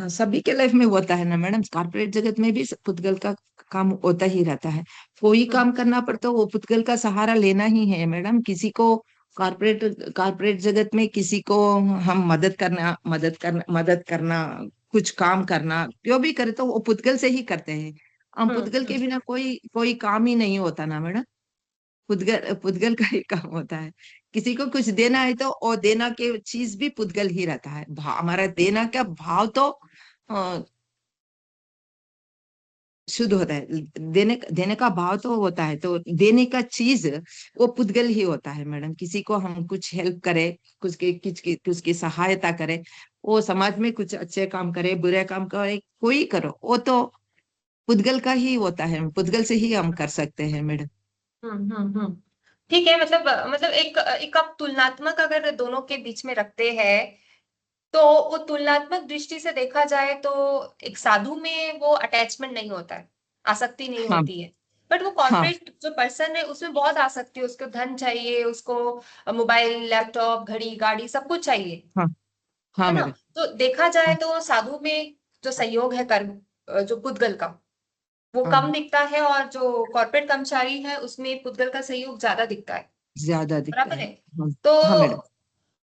सभी के लाइफ में होता है ना मैडम। कॉर्पोरेट जगत में भी पुद्गल का काम होता ही रहता है। कोई हम्म काम करना पड़ता वो पुद्गल का सहारा लेना ही है मैडम। किसी को कॉर्पोरेट जगत में किसी को हम मदद करना, कुछ काम करना, जो भी करे तो वो पुद्गल से ही करते हैं। हम पुद्गल के हम्म। बिना कोई कोई काम ही नहीं होता ना मैडम। पुद्गल पुद्गल का ही काम होता है। किसी को कुछ देना है तो वो देना के चीज भी पुद्गल ही रहता है। हमारा देना का भाव तो शुद्ध होता है। देने का भाव तो होता है, तो देने का चीज वो पुद्गल ही होता है मैडम। किसी को हम कुछ हेल्प करें, कुछ की सहायता करें, वो समाज में कुछ अच्छे काम करे बुरे काम करे, कोई करो वो तो पुद्गल का ही होता है। पुद्गल से ही हम कर सकते हैं मैडम। हम्म। ठीक है, मतलब एक एक आप तुलनात्मक अगर दोनों के बीच में रखते हैं, तो वो तुलनात्मक दृष्टि से देखा जाए तो एक साधु में वो अटैचमेंट नहीं होता है, आसक्ति नहीं हाँ होती है। बट वो हाँ कॉर्पोरेट जो पर्सन है उसमें बहुत आसक्ति है, उसको धन चाहिए, उसको मोबाइल लैपटॉप घड़ी गाड़ी सब कुछ चाहिए, हाँ हाँ है ना? मैडम। तो देखा जाए हाँ तो साधु में जो संयोग है कर्म, जो पुद्गल का, वो हाँ कम दिखता है, और जो कॉर्पोरेट कर्मचारी है उसमें पुद्गल का संयोग ज्यादा दिखता है। ज्यादा दिखता बराबर है। है। हाँ तो हाँ मैडम।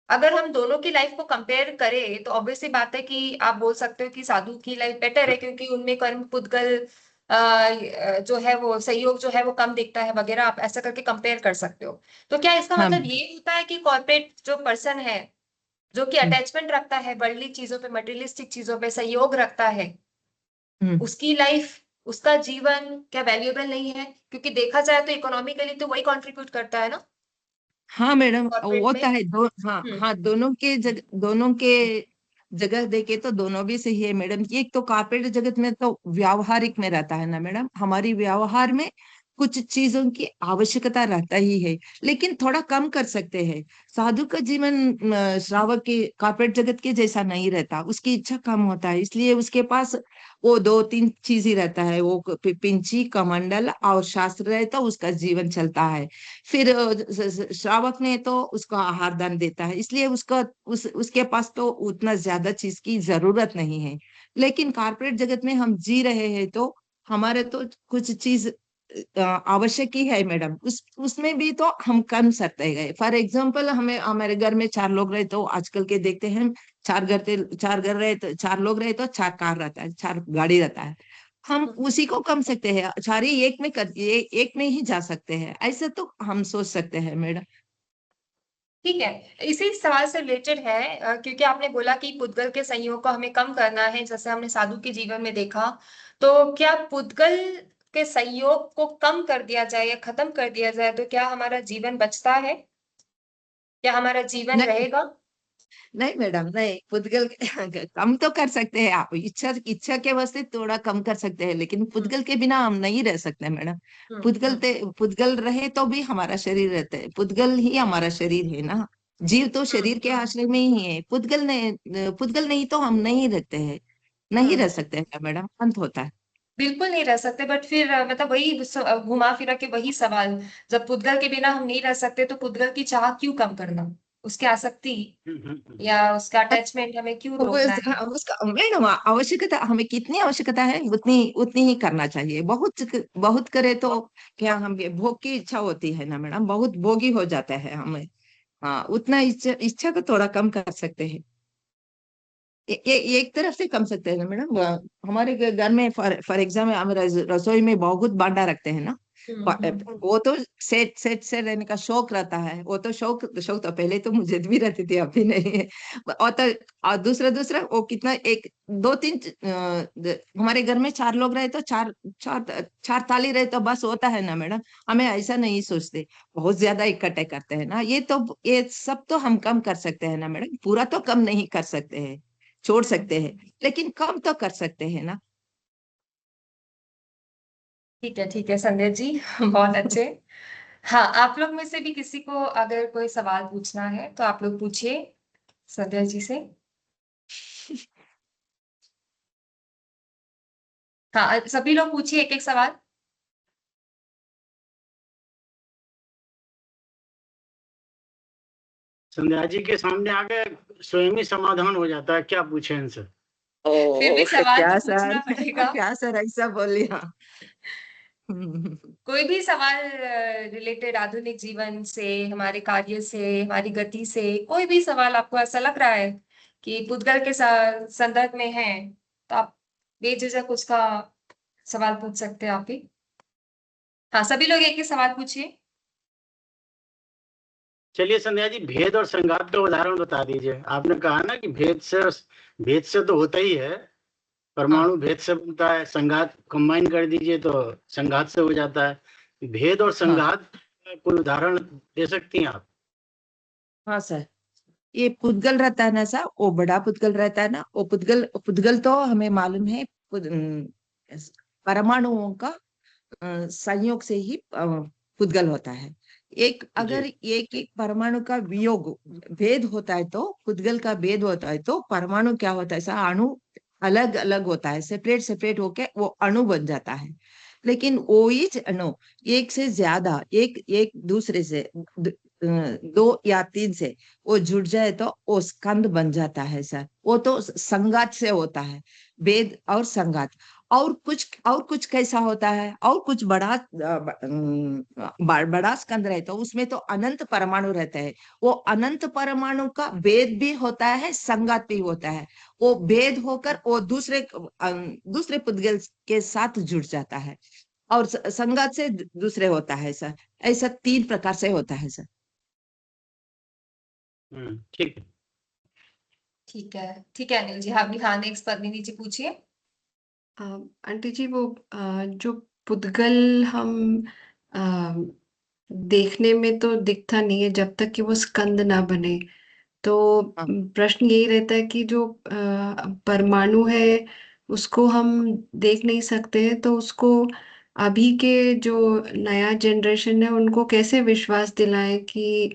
अगर हम दोनों की लाइफ को कंपेयर करें तो ऑब्वियस सी बात है कि आप बोल सकते हो कि साधु की लाइफ बेटर है, क्योंकि उनमें कर्म पुद्गल जो है वो सहयोग जो है वो कम दिखता है वगैरह, आप ऐसा करके कंपेयर कर सकते हो। तो क्या इसका हाँ मतलब ये होता है कि कॉर्पोरेट जो पर्सन है, जो कि हम्म, अटैचमेंट रखता है वर्ldly चीजों पे, मटेरियलिस्टिक चीजों पे सहयोग रखता है, हम्म। उसकी लाइफ, उसका जीवन क्या वैल्यूएबल नहीं है? क्योंकि देखा जाए तो इकोनॉमिकली तो वही कंट्रीब्यूट करता है ना हाँ मैडम कॉर्पोरेट वो में। तो है। हाँ हम्म हाँ, दोनों के जगह देखे तो दोनों भी सही है मैडम। एक तो कॉर्पोरेट जगत में तो व्यावहारिक में रहता है ना मैडम। हमारी व्यवहार में कुछ चीजों की आवश्यकता रहता ही है, लेकिन थोड़ा कम कर सकते हैं। साधु का जीवन श्रावक के कॉर्पोरेट जगत के जैसा नहीं रहता। उसकी इच्छा कम होता है, इसलिए उसके पास वो दो तीन चीज ही रहता है। वो पिंची कमंडल और शास्त्र रहे तो उसका जीवन चलता है। फिर श्रावक ने तो उसको आहार दान देता है, इसलिए उसके पास तो उतना ज्यादा चीज की जरूरत नहीं है। लेकिन कॉर्पोरेट जगत में हम जी रहे हैं तो हमारे तो कुछ चीज आवश्यक ही है मैडम। उसमें भी तो हम कम सकते गए। फॉर एग्जाम्पल हमें हमारे घर में चार लोग रहे तो आजकल के देखते हैं हम, चार घर रहे तो चार लोग रहे तो चार कार रहता है, चार गाड़ी रहता है। हम उसी को कम सकते हैं, सारी एक में ही जा सकते हैं, ऐसे तो हम सोच सकते हैं मैडम। ठीक है, इसी सवाल से रिलेटेड है क्योंकि आपने बोला कि पुद्गल के संयोग को हमें कम करना है, जैसे हमने साधु के जीवन में देखा। तो क्या पुद्गल के संयोग को कम कर दिया जाए या खत्म कर दिया जाए तो क्या हमारा जीवन बचता है? क्या हमारा जीवन नहीं रहेगा? नहीं मैडम, नहीं पुद्गल कम तो कर सकते हैं आप, इच्छा इच्छा के वास्ते थोड़ा कम कर सकते हैं, लेकिन पुद्गल के बिना हम नहीं रह सकते मैडम। हम्म। पुद्गल रहे तो भी हमारा शरीर रहता है, पुद्गल ही हमारा शरीर है ना। जीव तो शरीर के आश्रय में ही है, पुद्गल नहीं तो हम नहीं रहते हैं, नहीं रह हम्म। सकते हैं मैडम, अंत होता है। बिल्कुल नहीं रह सकते, बट फिर मतलब वही घुमा फिरा के वही सवाल, जब पुद्गल के बिना हम नहीं रह सकते तो पुद्गल की चाह क्यों कम करना, उसकी आसक्ति या उसका अटैचमेंट हमें क्यों रोकना है? उसका मैडम आवश्यकता, हमें कितनी आवश्यकता है उतनी उतनी ही करना चाहिए। बहुत बहुत करे तो क्या, हम भोग की इच्छा होती है ना मैडम, बहुत भोगी हो जाता है हमें। हाँ, उतना इच्छा को थोड़ा कम कर सकते हैं। एक तरफ से कम सकते हैं ना मैडम। हमारे घर में फॉर एग्जाम्पल हम रसोई में बहुत भांडा रखते हैं ना। वो तो सेट रहने का शौक रहता है, वो तो शौक शौक तो पहले तो मुझे भी रहती थी, अभी नहीं है। और तो और दूसरा दूसरा वो कितना, एक दो तीन हमारे घर में चार लोग रहे तो चार चार चार थाली रहे तो बस होता है ना मैडम। हमें ऐसा नहीं सोचते, बहुत ज्यादा इकट्ठे करते हैं ना। ये सब तो हम कम कर सकते हैं ना मैडम, पूरा तो कम नहीं कर सकते हैं, छोड़ सकते हैं, लेकिन कम तो कर सकते हैं ना। ठीक है संध्या जी बहुत अच्छे। हाँ, आप लोग में से भी किसी को अगर कोई सवाल पूछना है तो आप लोग पूछिए संध्या जी से। हाँ, सभी लोग पूछिए एक एक सवाल। संध्या जी के सामने आके स्वयं ही समाधान हो जाता है, क्या पूछे इनसे। फिर ओ भी सवाल क्या तो सर, पूछना पड़ेगा। क्या सर ऐसा बोलिए। कोई भी सवाल रिलेटेड आधुनिक जीवन से, हमारे कार्य से, हमारी गति से, कोई भी सवाल आपको ऐसा लग रहा है कि पुद्गल के संदर्भ में है, तो आप बेझिझक उसका सवाल पूछ सकते हैं आप भी। हाँ, सभी लोग एक एक सवाल पूछिए। चलिए संध्या जी, भेद और संघात का उदाहरण बता दीजिए। आपने कहा ना कि भेद से तो होता ही है, हाँ परमाणु भेद से बनता है, संघात कंबाइन कर दीजिए तो संघात से हो जाता है। भेद और हाँ संघात का कोई उदाहरण दे सकती हैं आप? हाँ सर, ये पुद्गल रहता है ना सर, वो बड़ा पुद्गल रहता है ना, वो पुद्गल पुद्गल तो हमें मालूम है, परमाणुओं का संयोग से ही पुद्गल होता है। एक जी। अगर एक एक परमाणु का वियोग भेद होता है तो पुद्गल का भेद होता है, तो परमाणु क्या होता है सर, अणु अलग अलग होता है, सेपरेट सेपरेट होके वो अणु बन जाता है। लेकिन वो ही अणु एक से ज्यादा, एक एक दूसरे से दो या तीन से वो जुड़ जाए तो वो स्कंद बन जाता है सर। वो तो संगात से होता है, वेद और संगात। और कुछ कैसा होता है, और कुछ बड़ा स्कंद रहता है, उसमें तो अनंत परमाणु रहते हैं। वो अनंत परमाणु का भेद भी होता है, संगात भी होता है। वो भेद होकर वो दूसरे पुद्गल के साथ जुड़ जाता है, और संगात से दूसरे होता है सर। ऐसा तीन प्रकार से होता है सर। ठीक है। ठीक है अनिल जी। हाँ, हाँ, नेक्स्ट पद्मिनी जी पूछिए। आंटी जी वो जो पुद्गल हम अ, देखने में तो दिखता नहीं है जब तक कि वो स्कंद ना बने। तो हाँ प्रश्न यही रहता है कि जो परमाणु है उसको हम देख नहीं सकते हैं, तो उसको अभी के जो नया जनरेशन है उनको कैसे विश्वास दिलाएं कि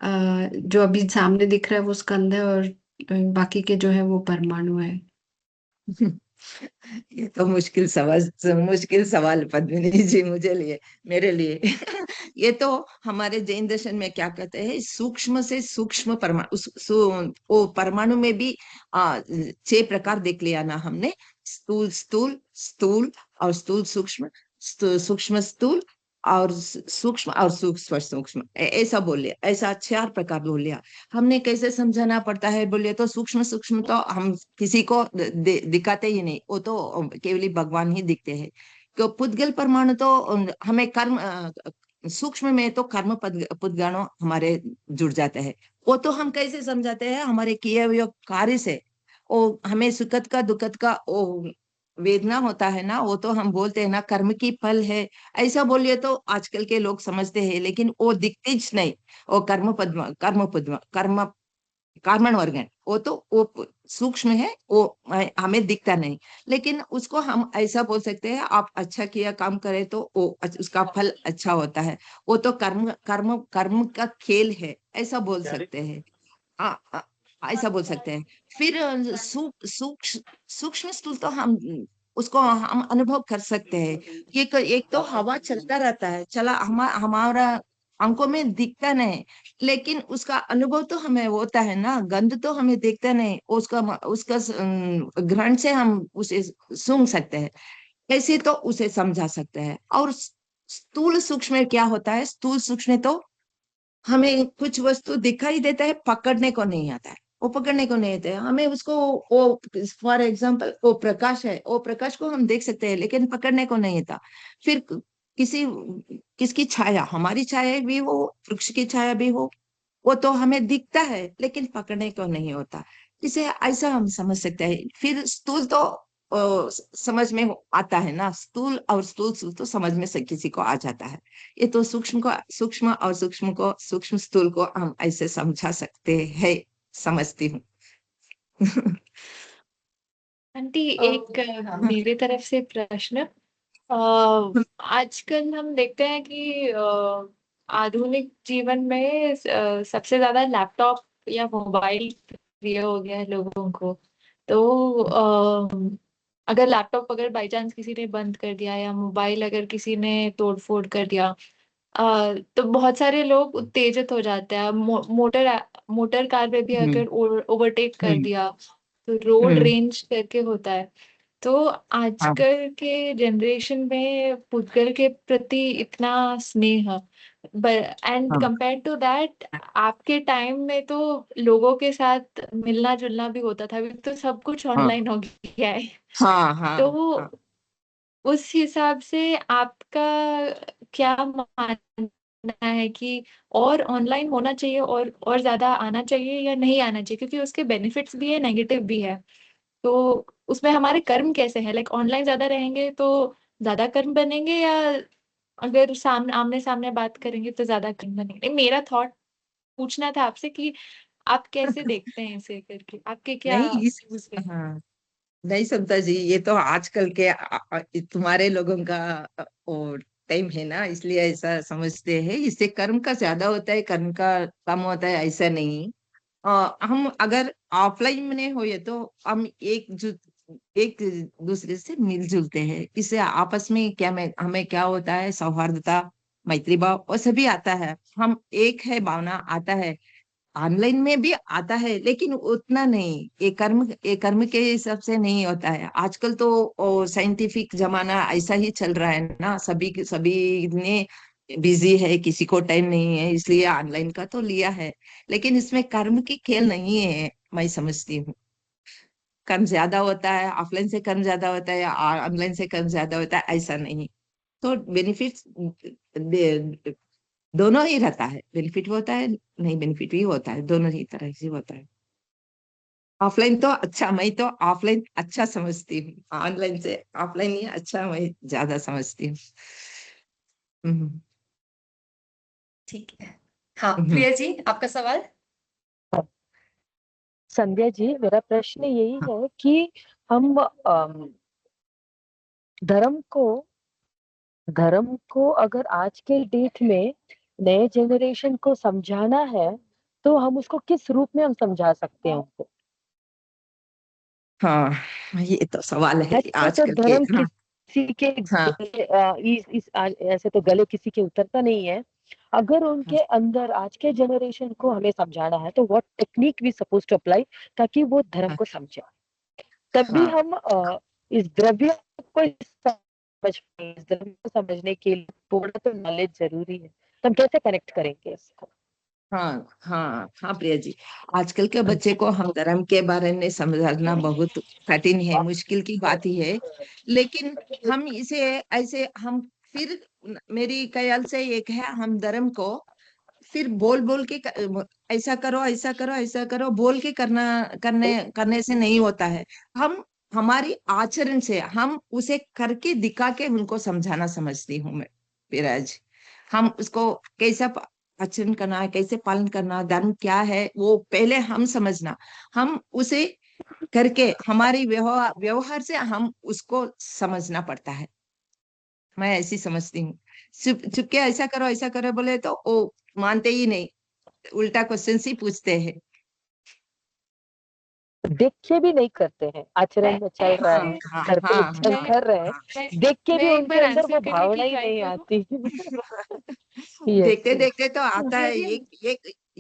अ, जो अभी सामने दिख रहा है वो स्कंद है और बाकी के जो है वो परमाणु है। ये तो मुश्किल सवाल पद्मिनी जी, मुझे लिए, मेरे लिए। ये तो हमारे जैन दर्शन में क्या कहते हैं, सूक्ष्म से सूक्ष्म परमाणु, वो परमाणु में भी 6 प्रकार देख लिया ना हमने। स्थूल स्थूल स्थूल और स्थूल सूक्ष्म, सूक्ष्म स्थूल और सूक्ष्म और सूक्ष्म सूक्ष्म, ऐसा बोल लिया, ऐसा 4 प्रकार बोल लिया। हमने कैसे समझाना पड़ता है बोलिए तो, सूक्ष्म सूक्ष्म तो हम किसी को दिखाते ही नहीं, वो तो केवल भगवान ही दिखते हैं। तो पुद्गल परमाणु तो हमें कर्म सूक्ष्म में तो कर्म पुद्गणों हमारे जुड़ जाते हैं। वो तो हम कैसे समझाते हैं, हमारे किए हुए कार्य से। वो हमें सुखद का दुखद का वो वेदना होता है ना, वो तो हम बोलते हैं ना कर्म की फल है, ऐसा बोलिए तो आजकल के लोग समझते हैं, लेकिन वो दिखती ज नहीं। वो कर्म कार्बन वर्गन, वो तो वो सूक्ष्म है, वो हमें दिखता नहीं। लेकिन उसको हम ऐसा बोल सकते हैं, आप अच्छा किया काम करें तो वो उसका फल अच्छा होता है। वो तो कर्म कर्म कर्म का खेल है, ऐसा बोल सकते हैं। आ, आ, ऐसा बोल सकते हैं। फिर सूक्ष्म सूक्ष्म स्थूल तो हम उसको हम अनुभव कर सकते हैं। एक तो हवा चलता रहता है, चला हमारा आंखों में दिखता नहीं, लेकिन उसका अनुभव तो हमें होता है ना। गंध तो हमें दिखता नहीं, उसका उसका ग्रहण से हम उसे सूंघ सकते हैं, ऐसे तो उसे समझा सकते हैं। और स्थूल सूक्ष्म में क्या होता है, स्थूल सूक्ष्म में तो हमें कुछ वस्तु दिखाई देता है, पकड़ने को नहीं आता है। वो पकड़ने को नहीं आता है हमें उसको। वो फॉर एग्जाम्पल वो प्रकाश है, वो प्रकाश को हम देख सकते हैं, लेकिन पकड़ने को नहीं आता। फिर किसी किसकी छाया, हमारी छाया भी हो, वृक्ष की छाया भी हो, वो तो हमें दिखता है, लेकिन पकड़ने को नहीं होता। इसे ऐसा हम समझ सकते हैं। फिर स्थूल तो समझ में आता है ना, स्थूल और स्थूल स्थूल तो समझ में से किसी को आ जाता है। ये तो सूक्ष्म और सूक्ष्म को, सूक्ष्म स्थूल को हम ऐसे समझा सकते हैं, समझती हूँ। आंटी, एक हाँ मेरे तरफ से प्रश्न। आजकल हम देखते हैं कि आधुनिक जीवन में सबसे ज्यादा लैपटॉप या मोबाइल प्रिय हो गया है लोगों को। तो अगर लैपटॉप अगर बाई चांस किसी ने बंद कर दिया या मोबाइल अगर किसी ने तोड़ फोड़ कर दिया, तो बहुत सारे लोग उत्तेजित हो जाते हैं। मोटर कार में भी हम्म, अगर ओवरटेक कर हम्म, दिया तो रोड हम्म, रेंज करके होता है। तो हाँ, आजकल के जनरेशन में पुद्गल के प्रति इतना स्नेह, एंड हाँ, कंपेयर टू दैट आपके टाइम में तो लोगों के साथ मिलना जुलना भी होता था। अभी तो सब कुछ हाँ, ऑनलाइन हो गया है। हाँ, हाँ, तो हाँ। उस हिसाब से आपका क्या मानना है कि और ऑनलाइन होना चाहिए और ज्यादा आना चाहिए या नहीं आना चाहिए? क्योंकि उसके बेनिफिट्स भी है, नेगेटिव भी है। तो उसमें हमारे कर्म कैसे हैं? लाइक ऑनलाइन ज्यादा रहेंगे तो ज्यादा कर्म बनेंगे, या अगर सामने आमने सामने बात करेंगे तो ज्यादा कर्म बनेंगे? मेरा थॉट पूछना था आपसे कि आप कैसे देखते हैं इसे करके, आपके क्या नहीं इस व्यूज हैं? हाँ, नहीं समता जी, ये तो आजकल के तुम्हारे लोगों का और टाइम है ना, इसलिए ऐसा समझते हैं। इससे कर्म का ज्यादा होता है, कर्म का कम होता है, ऐसा नहीं। हम अगर ऑफलाइन में हो, ये तो हम एक दूसरे से मिलजुलते हैं। इससे आपस में क्या में हमें क्या होता है, सौहार्दता, मैत्री भाव वो सभी आता है। हम एक है भावना आता है। ऑनलाइन में भी आता है, लेकिन उतना नहीं। ये कर्म के हिसाब से नहीं होता है। आजकल तो साइंटिफिक जमाना ऐसा ही चल रहा है ना, सभी ने बिजी है, किसी को टाइम नहीं है, इसलिए ऑनलाइन का तो लिया है। लेकिन इसमें कर्म की खेल नहीं है, मैं समझती हूँ। कर्म ज्यादा होता है ऑफलाइन से, कर्म ज्यादा होता है ऑनलाइन से, कर्म ज्यादा होता है, ऐसा नहीं। तो बेनिफिट्स दोनों ही रहता है, बेनिफिट भी होता है, नहीं बेनिफिट भी होता है, दोनों ही तरह से होता है। ऑफलाइन तो अच्छा, मैं तो ऑफलाइन अच्छा समझती हूँ, ऑनलाइन से ऑफलाइन ही अच्छा मैं ज्यादा समझती हूँ। हम्म, ठीक है। हाँ हम्म, प्रिया जी, आपका सवाल। संध्या जी, मेरा प्रश्न यही हाँ, है कि हम धर्म को धर्म को अगर आज के डेट में नए जनरेशन को समझाना है, तो हम उसको किस रूप में हम समझा सकते हैं उनको? हाँ, ये तो सवाल है ऐसे तो आजकल के। धर्म हाँ, किसी के हाँ, ऐसे तो गले किसी के उतरता नहीं है। अगर उनके अंदर आज के जनरेशन को हमें समझाना है, तो what technique we suppose to apply ताकि वो धर्म हाँ, को समझे? तभी हाँ, हम इस द्रव्य को समझ पाएंगे। इस द्रव्य को समझने के लिए थोड़ा तो नॉलेज जरूरी है, तो हम कैसे कनेक्ट करेंगे इसको? हाँ, हाँ, हाँ प्रिया जी, आजकल के बच्चे को हम धर्म के बारे में समझाना बहुत कठिन है, मुश्किल की बात ही है। लेकिन हम इसे ऐसे हम फिर मेरी ख्याल से एक है, हम धर्म को फिर बोल बोल के ऐसा करो ऐसा करो ऐसा करो बोल के करने से नहीं होता है। हम हमारी आचरण से हम उसे करके दिखा के उनको समझाना समझती हूँ मैं विराज। हम उसको कैसा आचरण करना है, कैसे पालन करना, धर्म क्या है, वो पहले हम समझना, हम उसे करके हमारी व्यवहार व्यवहार से हम उसको समझना पड़ता है। मैं ऐसी समझती हूँ। चुप के ऐसा करो बोले तो वो मानते ही नहीं, उल्टा क्वेश्चन ही पूछते हैं। देख के भी नहीं करते हैं, आचरण में चल रहा हाँ है, हाँ घर पे हाँ चल हाँ कर रहे हैं, मैं देख के भी मैं एक उनके बार अंदर वो आंसर करने भावना की ही ट्राई नहीं करूं। आती। यस देखते देखते तो आता है, जरिए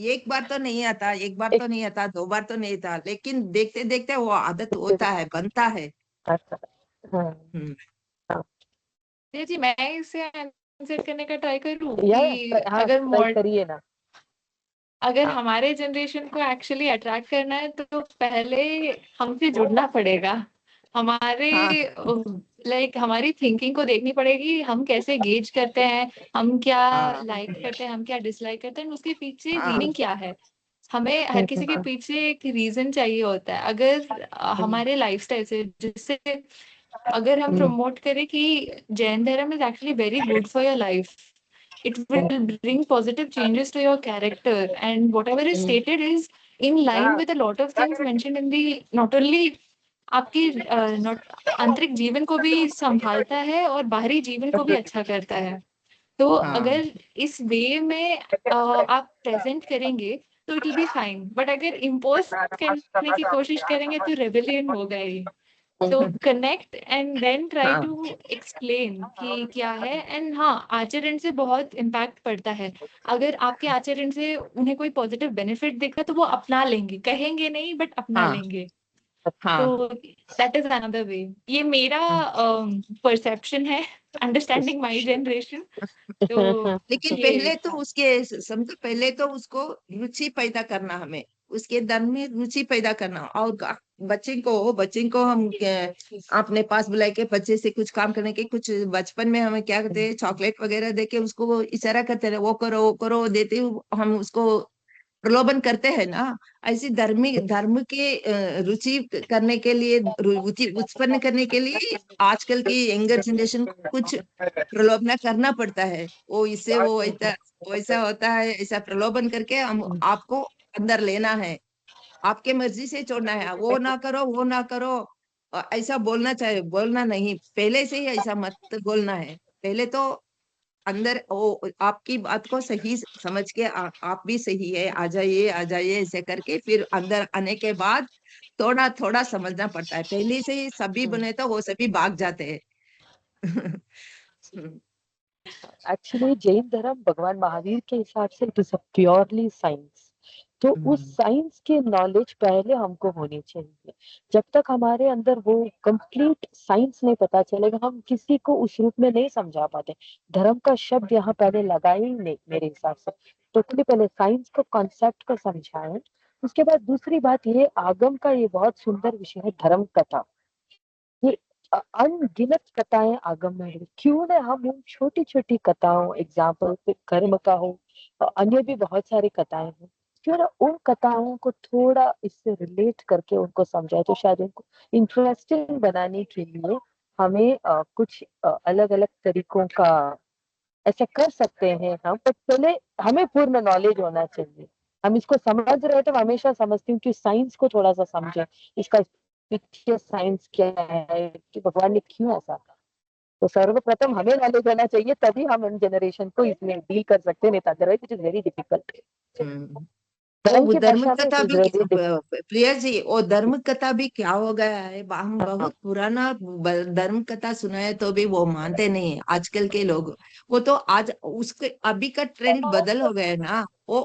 एक बार तो नहीं आता, एक बार एक तो नहीं आता, दो बार तो नहीं आता, लेकिन देखते देखते वो आदत होता है, बनता है। अच्छा, हाँ हम्म हाँ जी, मैं इसे आंसर करने का ट्राई करूं या कि हाँ अगर ट्राई करिए ना। अगर हाँ हमारे जनरेशन को एक्चुअली अट्रैक्ट करना है तो पहले हमसे जुड़ना पड़ेगा। हमारे हाँ लाइक हमारी थिंकिंग को देखनी पड़ेगी, हम कैसे गेज करते हैं, हम क्या हाँ लाइक करते हैं, हम क्या डिसलाइक करते हैं, उसके पीछे हाँ रीजनिंग क्या है। हमें हर किसी के हाँ पीछे एक रीजन चाहिए होता है। अगर हमारे लाइफस्टाइल से जिससे अगर हम प्रमोट करें कि जैन धर्म is actually very good for your life, it will bring positive changes to your character, and whatever is stated is in line with a lot of things mentioned in the not only आपकी आंतरिक जीवन को भी संभालता है और बाहरी जीवन को भी अच्छा करता है। तो हाँ अगर इस वे में आप प्रेजेंट करेंगे तो it will be fine, but अगर इम्पोज करने की कोशिश करेंगे तो रेबेलियन होगा ही। तो कनेक्ट एंड देन ट्राई हाँ टू एक्सप्लेन कि क्या है। एंड हाँ, आचरण से बहुत इम्पैक्ट पड़ता है। अगर आपके आचरण से उन्हें कोई पॉजिटिव बेनिफिट दिखा तो वो अपना लेंगे, कहेंगे नहीं बट अपना हाँ लेंगे। हाँ तो दैट इज अनदर वे। ये मेरा परसेप्शन है, अंडरस्टैंडिंग माय जनरेशन। तो लेकिन ये पहले तो उसके समझो, पहले तो उसको रुचि पैदा करना, हमें उसके धर्म में रुचि पैदा करना। और बच्चे को हम अपने पास बुला के बच्चे से कुछ काम करने के, कुछ बचपन में हमें क्या करते हैं, चॉकलेट वगैरह देके उसको वो इशारा करते रहे, वो करो देते हम उसको प्रलोभन करते हैं ना। ऐसी धर्म के रुचि करने के लिए, रुचि उत्पन्न करने के लिए आजकल की यंगर जनरेशन को कुछ प्रलोभन करना पड़ता है। वो इससे वो ऐसा वैसा होता है, ऐसा प्रलोभन करके हम आपको अंदर लेना है, आपके मर्जी से छोड़ना है, वो ना करो वो ना करो। ऐसा बोलना चाहिए, बोलना नहीं, पहले से ही ऐसा मत बोलना है। पहले तो अंदर वो आपकी बात को सही समझ के आप भी सही है, आ जाइए ऐसे करके, फिर अंदर आने के बाद थोड़ा थोड़ा समझना पड़ता है। पहले से ही सभी बने तो वो सभी भाग जाते हैं। एक्चुअली जैन धर्म भगवान महावीर के हिसाब से it is a purely science. तो उस साइंस की नॉलेज पहले हमको होनी चाहिए। जब तक हमारे अंदर वो कंप्लीट साइंस नहीं पता चलेगा, हम किसी को उस रूप में नहीं समझा पाते। धर्म का शब्द यहाँ पहले लगाए ही नहीं मेरे हिसाब से। टोटली पहले साइंस को, कॉन्सेप्ट को समझाएं। उसके बाद दूसरी बात, ये आगम का ये बहुत सुंदर विषय है, धर्म कथा। ये अनगिनत कथाएं आगम में है। क्यों ना हम उन छोटी छोटी कथाओं, एग्जाम्पल कर्म का हो, अन्य भी बहुत सारी कथाएं हैं, क्यों ना उन कथाओं को थोड़ा इससे रिलेट करके उनको समझाए, तो शायद उनको इंटरेस्टिंग बनाने के लिए हमें कुछ अलग अलग तरीकों का ऐसा कर सकते हैं हम। पर पहले हमें पूर्ण नॉलेज होना चाहिए। हम इसको समझ रहे हैं तो मैं हमेशा समझती हूँ कि साइंस को थोड़ा सा समझे, इसका पीछे साइंस क्या है, कि भगवान ने क्यों ऐसा कहा। तो सर्वप्रथम हमें नॉलेज होना चाहिए, तभी हम इन जनरेशन को इसमें डील कर सकते हैं, नहीं तो otherwise it is very difficult. धर्म वो की धर्म भाषा में इट कथा इज भी वेरी प्रिया जी, वो धर्म कथा भी क्या हो गया है, हम डिफिकल्ट। बहुत पुराना धर्म कथा सुना है तो भी वो मानते नहीं है आजकल के लोग। वो तो आज उसके अभी का ट्रेंड बदल हो गया है ना, वो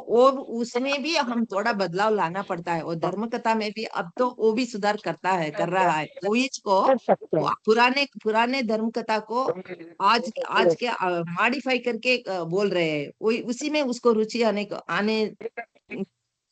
उसमें भी हम थोड़ा बदलाव लाना पड़ता है। वो धर्म कथा में भी अब तो वो भी सुधार कर रहा है, वो इसको कर सकते हैं। पुराने पुराने धर्म कथा को आज के मॉडिफाई करके बोल रहे हैं। वो उसी में उसको रुचि आने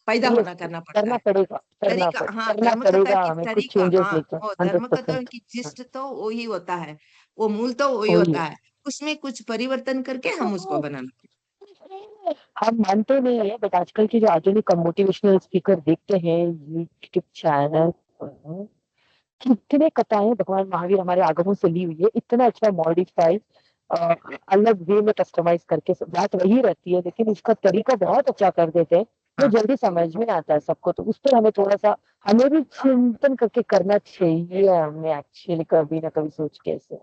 पैदा Yes, होना करना पड़ता करना है। पड़ेगा, तरीका, हाँ, करना धर्म कथा पड़ेगा की हमें कुछ तरीका, चेंजेस हाँ, लेकर वो धर्म कथा 100%। की जिस्ट तो वही होता है, वो मूल तो वही वही होता है। है। उसमें कुछ परिवर्तन करके हम उसको बनाना। हम मानते नहीं है, बट आजकल के जो आधुनिक मोटिवेशनल स्पीकर देखते हैं यूट्यूब चैनल पर, कितने कथाएं भगवान महावीर हमारे आगमों से ली हुई है, इतना अच्छा मॉडिफाई अलग वे में कस्टमाइज करके बात वही रहती है, लेकिन उसका तरीका बहुत अच्छा कर देते हैं, वो हाँ। जल्दी समझ में आता है सबको। तो उस पर हमें थोड़ा सा, हमें भी चिंतन करके करना चाहिए, हमें एक्चुअली कभी ना कभी सोच के ऐसे।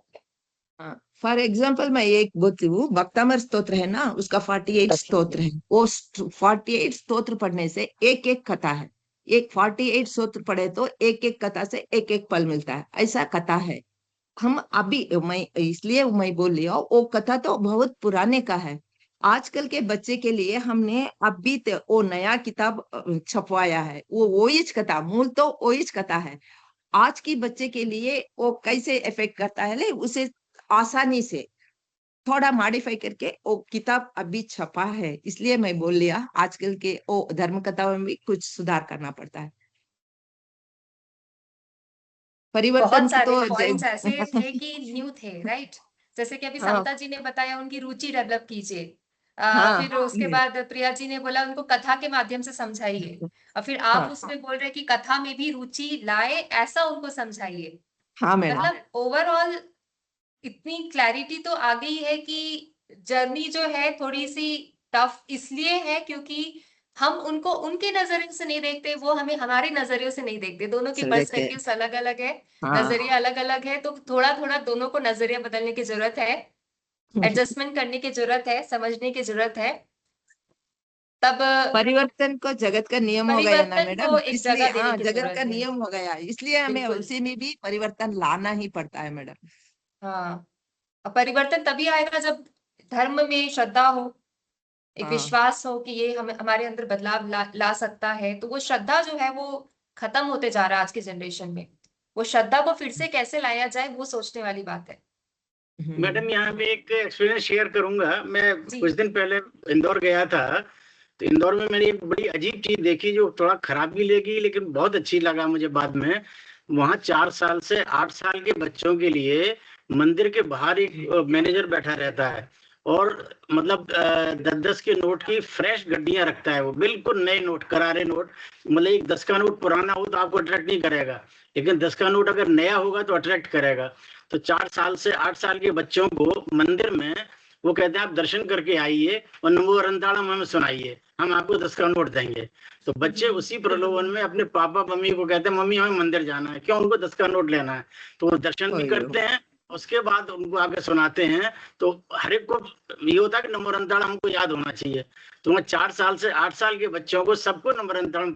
फॉर एग्जाम्पल मैं एक बोलती हूँ, भक्तामर स्तोत्र है ना, उसका 48 स्तोत्र है। वो 48 स्तोत्र पढ़ने से एक एक कथा है, एक 48 स्तोत्र पढ़े तो एक एक कथा से एक एक फल मिलता है, ऐसा कथा है। हम अभी मैं इसलिए मैं बोल रही हूँ, वो कथा तो बहुत पुराने का है। आजकल के बच्चे के लिए हमने अभी वो नया किताब छपवाया है, वो वोइज कथा, मूल तो वोइज कथा है। आज की बच्चे के लिए वो कैसे इफेक्ट करता है, ले उसे आसानी से थोड़ा मॉडिफाई करके वो किताब अभी छपा है। इसलिए मैं बोल लिया, आजकल के वो धर्म कथाओं में भी कुछ सुधार करना पड़ता है। परिवर्तन बहुत की सारे तो पॉइंट्स ऐसे थे कि न्यू थे, राइट? जैसे कि अभी हाँ समता जी ने बताया उनकी रुचि डेवलप कीजिए, हाँ फिर उसके बाद प्रिया जी ने बोला उनको कथा के माध्यम से समझाइए, और फिर आप हाँ उसमें बोल रहे कि कथा में भी रुचि लाए, ऐसा उनको समझाइए। हाँ मैडम। मतलब ओवरऑल इतनी क्लैरिटी तो आ गई है कि जर्नी जो है थोड़ी सी टफ इसलिए है क्योंकि हम उनको उनके नजरिए से नहीं देखते, वो हमें हमारे नजरियों से नहीं देखते। दोनों के चल देखते हैं। पर्सपेक्टिव्स अलग अलग है, हाँ नजरिया अलग अलग है, तो थोड़ा थोड़ा दोनों को नजरिया बदलने की जरूरत है, एडजस्टमेंट करने की जरूरत है, समझने की जरूरत है। तब परिवर्तन को जगत का नियम हो गया ना परिवर्तन मैडम, को एक इसलिए जगह देने हाँ की जगत का जरूरत है। नियम हो गया, इसलिए हमें बिल्कुल, उसी में भी परिवर्तन लाना ही पड़ता है मैडम। हाँ। अब परिवर्तन तभी आएगा जब धर्म में श्रद्धा हो, एक हाँ विश्वास हो कि ये हमें हमारे अंदर बदलाव ला सकता है। तो वो श्रद्धा जो है वो खत्म होते जा रहा है आज के जनरेशन में। वो श्रद्धा को फिर से कैसे लाया जाए, वो सोचने वाली बात है। मैडम यहाँ पे एक एक्सपीरियंस शेयर करूंगा। मैं जी। कुछ दिन पहले इंदौर गया था, तो इंदौर में मैंने एक बड़ी अजीब चीज देखी जो थोड़ा खराब भी लगी लेकिन बहुत अच्छी लगा मुझे बाद में। वहाँ 4 साल से 8 साल के बच्चों के लिए मंदिर के बाहर एक मैनेजर बैठा रहता है, और मतलब 10-10 के नोट की फ्रेश गड्डियां रखता है। वो बिल्कुल नए नोट, करारे नोट। मतलब एक 10 का नोट पुराना हो तो आपको अट्रैक्ट नहीं करेगा, लेकिन 10 का नोट अगर नया होगा तो अट्रैक्ट करेगा। तो 4 साल से 8 साल के बच्चों को मंदिर में वो कहते हैं आप दर्शन करके आइए और नमो अरंताड़म हमें सुनाइए, हम आपको 10 का नोट देंगे। तो बच्चे उसी प्रलोभन में अपने पापा मम्मी को कहते हैं मम्मी हमें मंदिर जाना है, क्यों, उनको 10 का नोट लेना है। तो वो दर्शन भी करते हैं, उसके बाद उनको आगे सुनाते हैं। तो हर एक को ये होता है कि नमो अरंताड़म हमको याद होना चाहिए। तो मैं 4 साल से 8 साल के बच्चों को सबको नमो अरंताड़म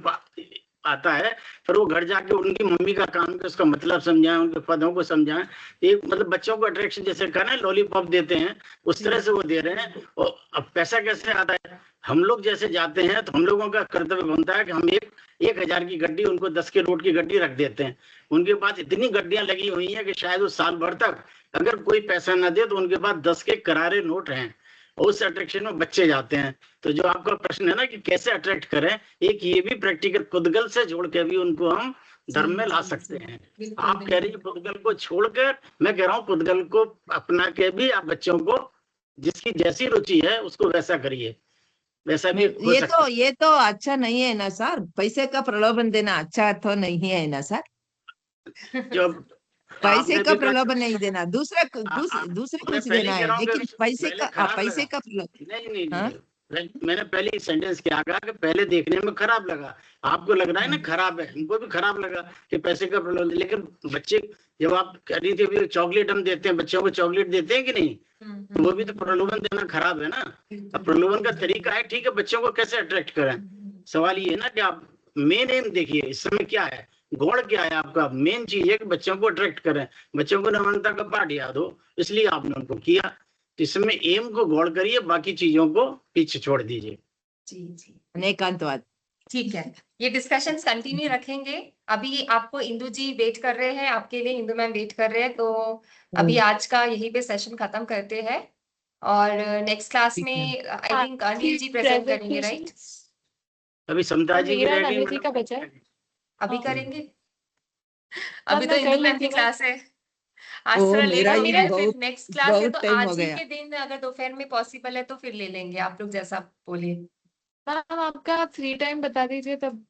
आता है। फिर वो घर जाके उनकी मम्मी का काम है उसका मतलब समझाएं, उनके पदों को समझाएं। एक मतलब बच्चों को अट्रैक्शन जैसे कहना है लॉलीपॉप देते हैं, उस तरह से वो दे रहे हैं। और अब पैसा कैसे आता है, हम लोग जैसे जाते हैं तो हम लोगों का कर्तव्य बनता है कि हम 1,000 की गड्डी, उनको 10 के नोट की गड्डी रख देते हैं। उनके पास इतनी गड्डियां लगी हुई हैं कि शायद वो साल भर तक अगर कोई पैसा न दे तो उनके पास 10 के करारे नोट हैं, और उस अट्रैक्शन में बच्चे जाते हैं। तो जो आपका प्रश्न है ना कि कैसे अट्रैक्ट करें, एक ये भी प्रैक्टिकल पुद्गल से जोड़ के भी उनको हम धर्म में ला सकते हैं। आप कह रही है पुद्गल को छोड़कर, मैं कह रहा हूँ पुद्गल को अपना के भी आप बच्चों को जिसकी जैसी रुचि है उसको वैसा करिए, वैसा भी हो सकता है। ये तो अच्छा नहीं है ना सर, पैसे का प्रलोभन देना अच्छा तो नहीं है ना सर। जो पैसे आपने का भी कहा, प्रलोभन नहीं देना, दूसरा दूसरे मैं कुछ पहले देना कह है, रहा हूँ लेकिन कि पहले खराब पैसे लगा। का प्रलोभन। नहीं नहीं हाँ नहीं, मैंने पहले ही सेंटेंस क्या कहा कि पहले देखने में खराब लगा, आपको लग रहा है ना खराब है, हमको भी खराब लगा कि पैसे का प्रलोभन। लेकिन बच्चे, जब आप कह रही थी चॉकलेट हम देते हैं बच्चों को, चॉकलेट देते हैं कि नहीं, तो वो भी तो प्रलोभन देना खराब है ना। अब प्रलोभन का तरीका है, ठीक है, बच्चों को कैसे अट्रैक्ट करें। सवाल ये है ना कि आप मेन एम देखिए इस समय क्या है, गौड़ क्या है आपका। मेन चीज है कि बच्चों को अट्रैक्ट करें, बच्चों को नम्रता का पाठ याद हो, इसलिए आपने उनको किया। तो इसमें एम को गौड़ करिए, बाकी चीजों को पीछे छोड़ दीजिए। जी जी, अनेकांतवाद। ठीक है। ये डिस्कशंस कंटिन्यू रखेंगे। अभी आपको इंदु जी वेट कर रहे हैं, आपके लिए इंदु मैम वेट कर रहे हैं। तो अभी आज का यहीं पे सेशन खत्म करते हैं, और नेक्स्ट क्लास ठीक है। में I think Anil ji present करेंगे, राइट? अभी समता जी की मेरा रेडी नानी जी का बचा है। अभी हाँ। करेंगे, हाँ, अभी तो मैं कर इंदु मैम लेती की हूँ क्लास है। आज ओ, थोड़ा लेट मेरा हो ही गया है, फिर बहुत नेक्स्ट क्लास है बहुत तो टाइम हो आज ही गया। के दिन अगर दोपहर में पॉसिबल है तो फिर ले लेंगे, आप लोग जैसा बोले। मैम आपका फ्री टाइम बता दीजिए तब,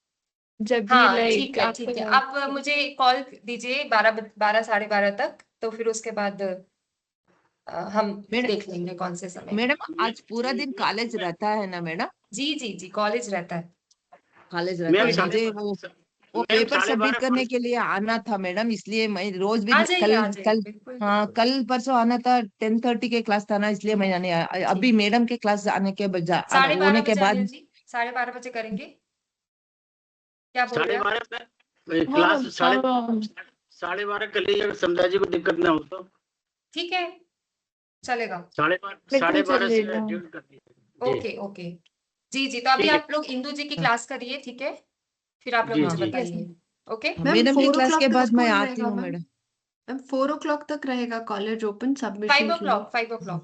जब भी हाँ लाइक ठीक है, आप मुझे कॉल दीजिए 12 साढ़े 12 तक, तो फिर उसके बाद हम मैडम देख लेंगे कौन से समय। मैडम आज पूरा दिन कॉलेज रहता है ना मैडम? जी कॉलेज रहता है। कॉलेज रहता मैम है, फुल डे। वो मैम पेपर सबमिट 12:30 करने के लिए आना था मैडम, इसलिए मैं रोज भी आ जाइए कल बिल्कुल हाँ बिल्कुल। कल परसों आना था, 10:30 के क्लास था ना, इसलिए मैं आने अभी ठीक, मैडम के क्लास आने के साढ़े होने 12 के बजे बाद। अनिल जी, 12:30 बजे करेंगे, क्या बोल रहे हैं आप? 12:30 में हाँ क्लास हाँ 12:30 कर लीजिए, अगर समझा जी को दिक्कत ना हो तो। ठीक है, चलेगा। 12:30 बिल्कुल 12:30 से चलेगा। ज्वाइन कर दीजिए जी। ओके जी तो अभी ठीक है आप लोग इंदु जी की हाँ क्लास करिए, ठीक है, फिर आप लोग जी मुझे जी। यस बताइए। ओके हाँ, मैम मैडम की 4 क्लास o'clock के तक बाद मैं स्कूल आती रहेगा हूँ मैम। मैडम। मैम 4 o'clock तक रहेगा कॉलेज ओपन सबमिशन के लिए। 5 o'clock